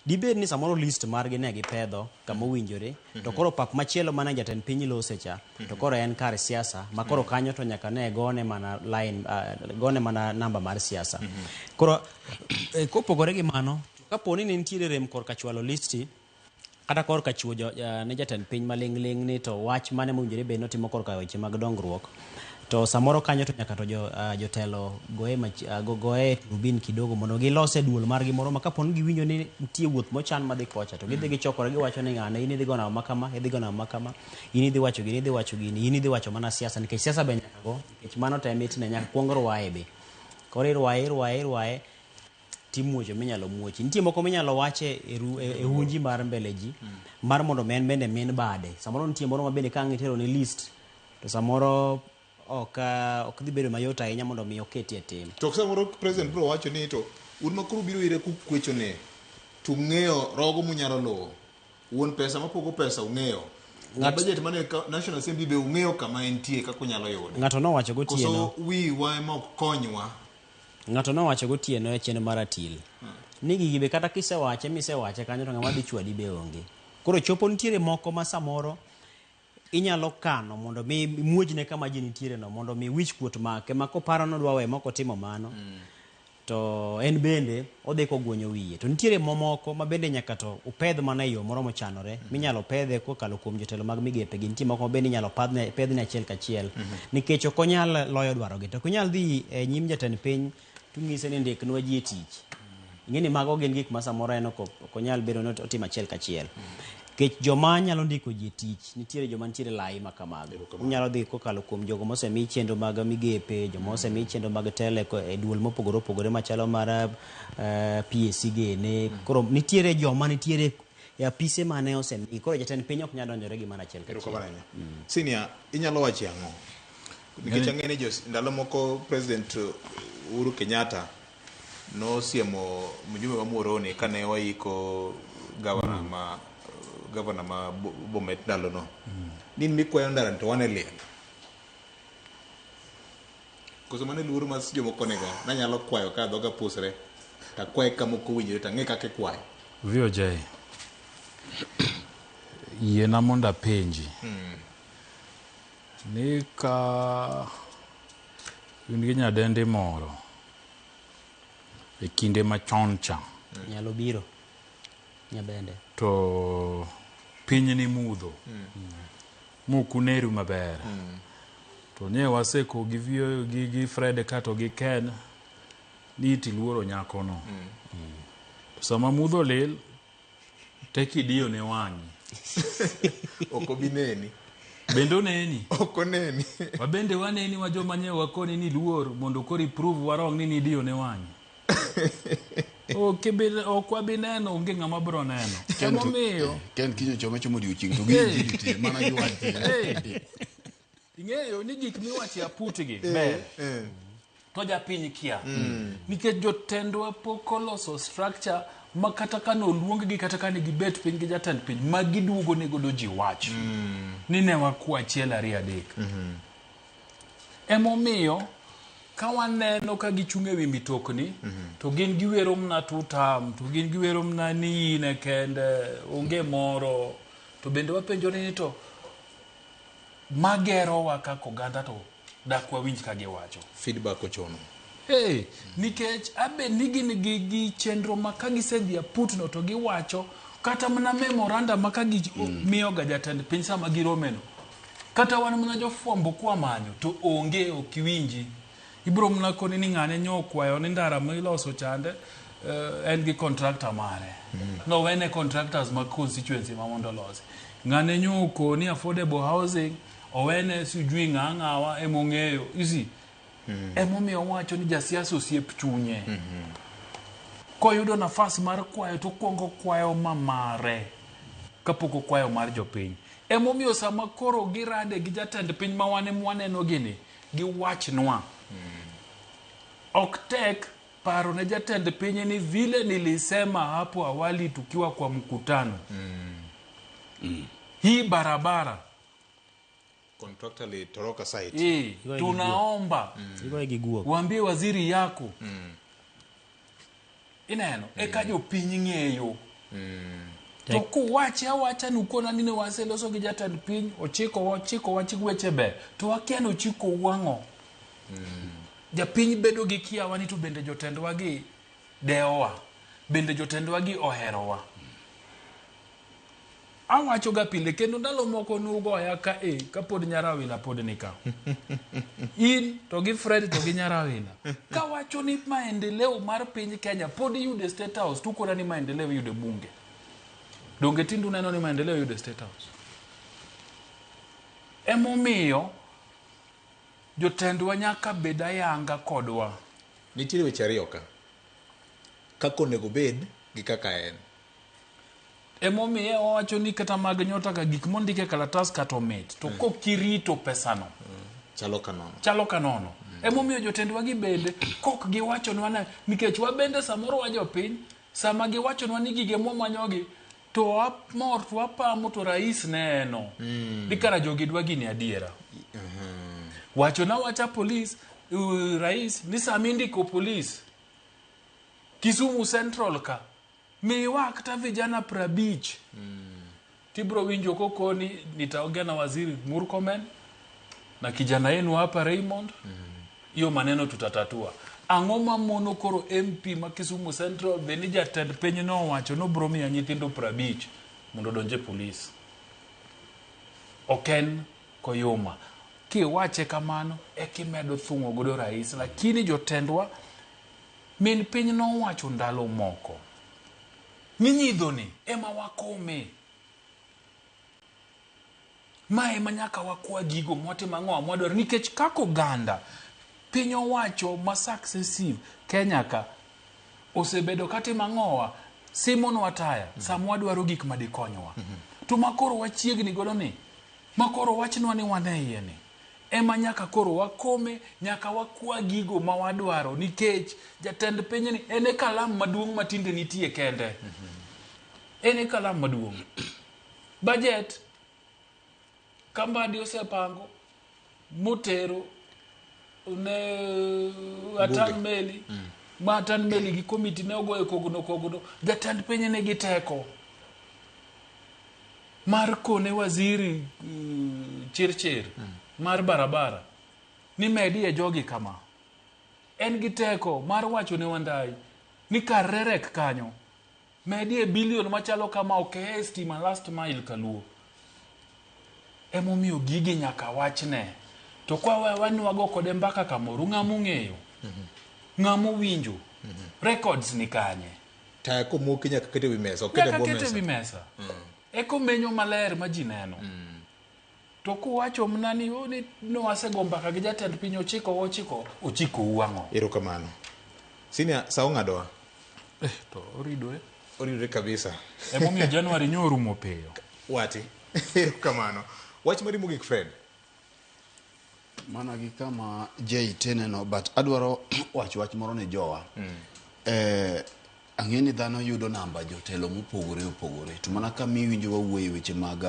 dibed ni samoro list margi ne gipedho kama owinjore to koro pap machielo mana jatend piny lose cha to koro en kar siasa ma koro kanyo to nyaka ne gone mana line gone mana namba mar siasa koro kopogore gi mano kaponi ne nitiere rem korka chwalo listi kata korka chiwo ne jatend piny maling'ling ni to wach mane mowinjore be notimo korka weche mag dongruok to samoro kanyo to nyaka to jotelo goye rubin kidogo mondo gilose duol margi moro ma kaponi giwinjo ni nitie wuoth mochan madhi kocha to gidhi gichokore giwacho ni ng'ane in idhi gona makama idhi gona makama in idhi wacho gini in idhi wacho mana siasa nikech siasa be nyaka go nikech mano temit ne nyaka kuong rwaye be koro irwaye timuocho minyalo muochi nitie moko minyalo wache e hunji mar mbele ji mar mondo men bende min bade samoro nitie moro ma bende ka ng'itero ni list to samoro ok dhi bedo mayot ahinya mondo mi oketi e tim to samoro president bro wacho ni to un makuru biro ire kukwecho ne tung'eyo rogo munyalo lowo wuon pesa mapogo pesa ung'eyo budget mane National Assembly be ung'eyo kama entie kaka unyalo yude ng'ato nowacho gotieno koso wiwa ema ok konywa ng'ato nowacho gotieno e chien mar Atil ni gigi be kata misewache kanyo to ng'ama dhi chwadi be onge koro chopo nitiere moko ma samoro inyalo kano mondo mi muojne kama ji nitiere no mondo mi wich kuot make ma koparo nodwa we moko timo mano to en bende odhi kogwonyo wiye to nitiere momoko ma bende nyaka to upedh mana yo moro mochanore minyalo pedhe kokalo kuom jotelo mag migepe gi nitie moko bende inyalo pedhne achiel kachiel nikech ok onyal loyo dwarogi to ok onyal dhi nyim jatend piny tung'ise ni ndiknwa ji e tich ing'eni mago gin gik ma samoro en ok onyal bedo ni otimo achiel kachiel. Kech joma nyalo ndiko ji tich, nitiere joma nitiere lai ma kamago. Unyalo dhi kokalo kuom jogo mosemi chenro mag migepe, joma osemi chenro mag tele e duol mopogore opogore machalo mar PSC gene. Koro nitiere joma nitiere e apise mane osemi. Koro jatend piny ok nyal donjore gi mana achiel kachiel. Senior, inyalo wachi ang'o? Nikech ang'eni ndalo moko President Uhuru Kenyatta nosiemo mjumbe wa Muhoroni kane waiko gavana ma Bomet ndalo no. Nin mikwayo ndara to wane liel. Koso mane luoro mas jomoko nega nanyalo kwayo ka dhoga pusre ta kwaye kamoko winjore ta ng'e kaka kwayo. VOJ yiena mondo apenji ni ka in gi nyadendi moro e kinde machon cha nyalo biro nyabende to piny ni mudho mukuneru maber to ne waseko gi Fred kato gi Ken ni tiluoro nyako no to sama mudho lil tekidio ne wang'i oko bineni bendo neni oko neni wabende waneni wa joma nye wakoni ni luor mondo kori prove warong ni dio ne wang'i okwa bineno onge ng'ama bro neno kemo miyo Ken kinyo choma chomo odiochieng' to gi ti mana gi wach ing'eyo ni gik miwachi aputgi ber to japiny kia nikech jotendwa pok oloso structure ma kata kano luonggi kata kane gibet piny gi jatend piny ma giduogo ne godo ji wach ni ne wakwa achiel ariyo adek emomiyo ka waneno ka gichung' e wi mitokni to gin giwero mna tutam to gin giwero mna ni ne kende onge moro to bende wapenjore ni to magerowa kaka oganda to dak wawinj ka giwacho feedback ochono nikech abe nigin gi chenro ma ka gisedhi aputno to giwacho kata mana memoranda ma ka miyo ga jatend piny sama giromeno kata wan mana jofwambo kwa manyo to onge okiwinji ibro mna koni ni ng'ane nyokwayo ni ndara ma iloso chande en gi contractor mare no wene contractors ma constituency ma mondo losi ng'ane nyoko ni affordable housing owene sijui ng'ang'awa emong'eyo isi emomiyo wacho ni jasiasa osiep chunye koyudo nafas mar kwayo to kuongo kwayo mamare kapoko kwayo mar jopiny emomiyo sama koro girade gi jatend piny ma waneno gini gi wachnwa ok tek paro ne jatend piny ni vile nilisema hapo awali tukiwa kwa mkutano hii barabara contractor litoroka site tunaomba waambie waziri yako ineno eka jopiny ng'eyo to kuwache awacha nukona nine waseloso gi jatend piny ochiko wachik weche be to wakiano ochiko wang'o japiny bedo gi kiawa ni to bende jotendwa gi deowa bende jotendwa gi oherowa awacho ga pile kendo ndalo moko nugoya ka pod nyarawila pod nika in to gi Fred to gi nyarawila ka wacho ni maendeleo mar piny Kenya pod yude State House tukona ni maendeleo yude bunge donge tindu neno ni maendeleo yude State House emomiyo jotendwa nyaka beda yanga kodwa nitiere weche ariyo kako nego bed gi kaka en emomiyo wacho ni kata mag nyota ka gik mondike kalatas kata omit to kokirito pesano chalo kanono emomiyo jotendwa gi bende kok giwachonwa na nikech wabende samoro wa jopiny sama giwachonwa ni gige mwamanyogi to wamor to wapamo to rais neno ni kara jogi dwa gini adiera wachona wacha polis rais ni sami ndiko polis Kisumu Central ka miwa kata vijana 50 tibro winjo kokoni nitaongea na waziri Murkomen na kijana yenu hapa Raymond hiyo maneno tutatatua ang'oma mono koro MP ma Kisumu Central benija ted penye no wacho no bromi ya nyithindo 50 mondo donje polis oken koyuma kiwache kamano ekimedo thung'o godo rais lakini jotendwa min piny nowacho ndalo moko ni nyidhoni ema wakome. Mae ema nyaka wakwa gigo mwatimo ang'o mwadwaro, nikech kaka oganda piny owacho ma successive Kenya ka osebedo katimo ang'owa Simon Wataya samwa dwaro gik madikonywa. To makoro wachiegni godo ni, makoro wachnwa ni wane iye ni, ema nyaka koro wakome, nyaka wakwa gigo ma wadwaro, nikech jatend piny ni ene kalam maduong' matinde nitie kende. Ene kalam maduong'. Budget Kambadi osepango motero ne atan meli ma atan meli gi komiti ne ogoyo kogno jatend piny ne gi teko mar kone waziri Chirchir mar barabara ni medi e jogi kama. En gi teko mar wacho ne Wandai ni kar rerek kanyo medi e bilion machalo kama oke stima last mile Kaluo. Emomiyo gigi nyaka wachne. To kwa wanwago kode mbaka kamoro, ng'amu ng'eyo, ng'amu winjo, records ni kanye. Tako muki nyaka kete wi mesa, nyaka kete wi mesa. Eko menyo maler ma ji neno. To kuwacho mnani ni no asego mbaka gi jatend piny ochiko uwang'o. Erokamano. Sinia sao ng'adowa. To oridore. Oridore kabisa. Emomiyo January nyorumo peyo. Wati. Erokamano. Wach mari mogik Fred. Mana gi kama Jay teneno, but adwaro wach moro ne jowa. Ang'eni dhano yudo namba jotelo mopogore. To mana ka miwinjo wawuoyo weche mag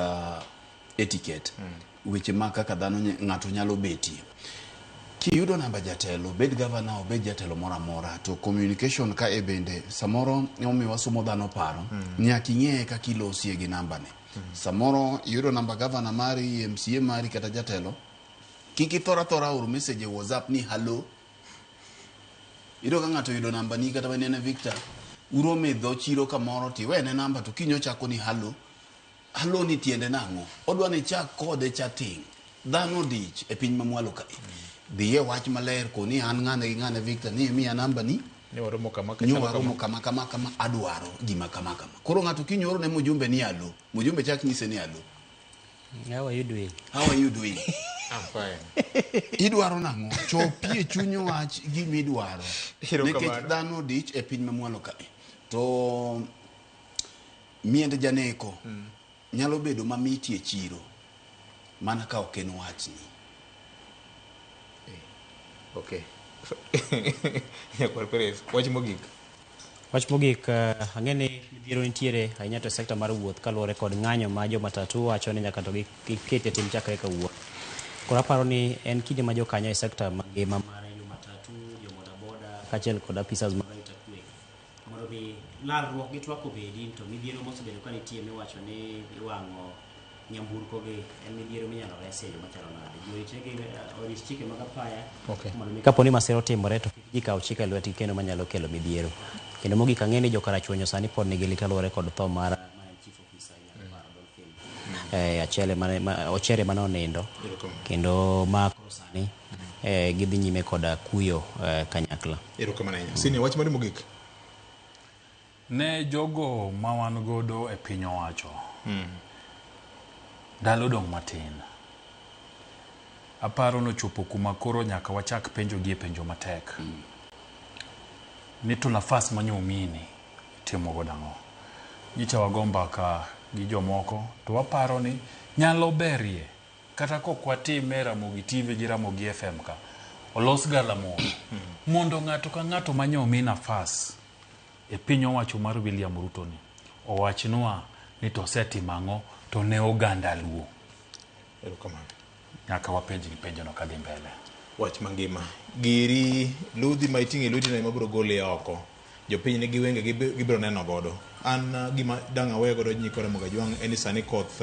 etiquette. Weche mag kaka dhano ng'ato nyalo betie. Kiyudo namba jatelo, bed governor, bed jatelo mora mora, to communication ka e bende samoro omiwa somo dhano paro. Nyaka ing'e kaka ilosie gi namba ne. Samoro yudo namba governor mari, MCA mari kata jatelo, kiki thora oro message e WhatsApp ni hello. Ido ka ng'ato yudo namba ni kata wanene Victor, urome dho chiro kamoro ti wene namba to kinyo chako ni hello. Hello ni tiende nang'o? Odwa ni chak kode chatting. Dhano dich e piny mamwalo ka. Dhiye wach maler ko ni an ng'ane Victor ni miya namba ni nyoro kama adwaro gima kama. Koro ng'ato kinyoro ne mujumbe ni hello. Mujumbe chak nyise ni hello. How are you doing? How are you doing? I'm fine. Idwaro nang'o? Chopie chunyo wach gimi idwaro. Nikech dhano dich e piny mamwalo ka. To miende janeko nyalo bedo mamiti e chiro mana ka ok en wachni. Okay. Nyakwar Perez, wach mogik. Wach mogik, ang'eni biro nitiere ahinya to sekta mar wuoth kaluwore kod ng'anyo ma jo matatu wacho ni nyaka to gikete tim chakre kawuono. Koro aparo ni en kinde ma jokanyo e sekta mangima mar jo matatu, jo bodaboda kaachiel kod apisas mag arita kwe mondo mi lalruok gi twak obedi, to midhiero mosebedo ka nitie miwacho ni iwang'o nyamburko gi en midhiero minyalo resi e yo machalo nade. Orit chike mag apaya mondo mi kapo ni masira otimore to kik ji kaw chike e lwetgi kendo manyalo kelo midhiero. Kendo mogik ang'eni jokarachwonyo sani pod nigi lit kaluwore kod tho mar chief officer Ochere mane onindo kendo ma koro sani gidhi nyime koda kuyo kanyakla. Erokamano ahinya. Sini wach mari mogik. Ne jogo ma wan godo e piny owacho. Ndalo dong' matin. Aparo nochopo kuma koro nyaka wachak penjo gi e penjo matek. Ni to nafas manyomini timo godang'o. Nyicha wagomba ka gi jomoko to waparo ni nyalo berie kata kok watime Ramogi TV gi Ramogi FM ka olos galamoro mondo ng'ato ka ng'ato manyomi nafas e piny owacho mar William Ruto ni owachnwa ni to setimo ang'o to ne oganda Luo. Erokamano. Nyaka wapenj gi penjo no kadhi mbele. Wach mangima. Giri ludhi ma iting'e lweti na mabiro gole oko. Jopiny ni giwenge gibiro neno godo. An gima dang' awe godo nyikore Mogajwang' en sani koth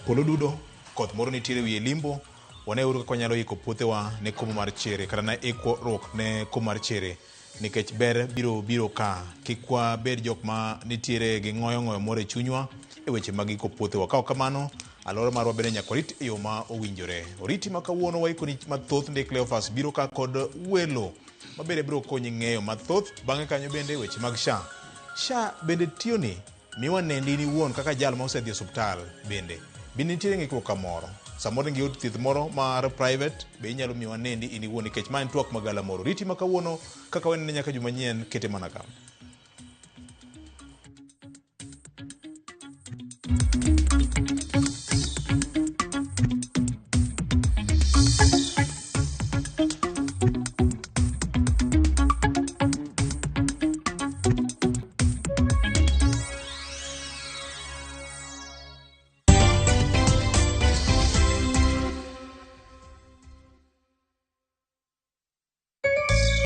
polo dudo, koth moro nitiere wiye limbo. Waneuru kaka wanyalo iko puothewa ne komo mar chere kata na ikruok ne komo mar chere. Nikech ber biro ka kikwa bed jok ma nitiere gi ng'oyo moro e chunywa e weche mag iko puothewa. Ka ok kamano alora marwa bende nyaka warit e yo ma owinjore. Oriti ma kawuono waiko ni mathoth ndi Cleophas biro ka kod welo mabende biro konyi ng'eyo mathoth. Bang'e kanyo bende weche mag SHA. SHA bende tiyoni miwa nendi in iwuon kaka jal ma osedhi e osuptal bende nitiere ng'ikruok kamoro. Samoro ngi yud thieth moro mar private be inyalo miwa nendi in iwuon nikech ma en twak magala moro. Riti ma kawuono kaka wanene nyaka juma nyien kete mana kama.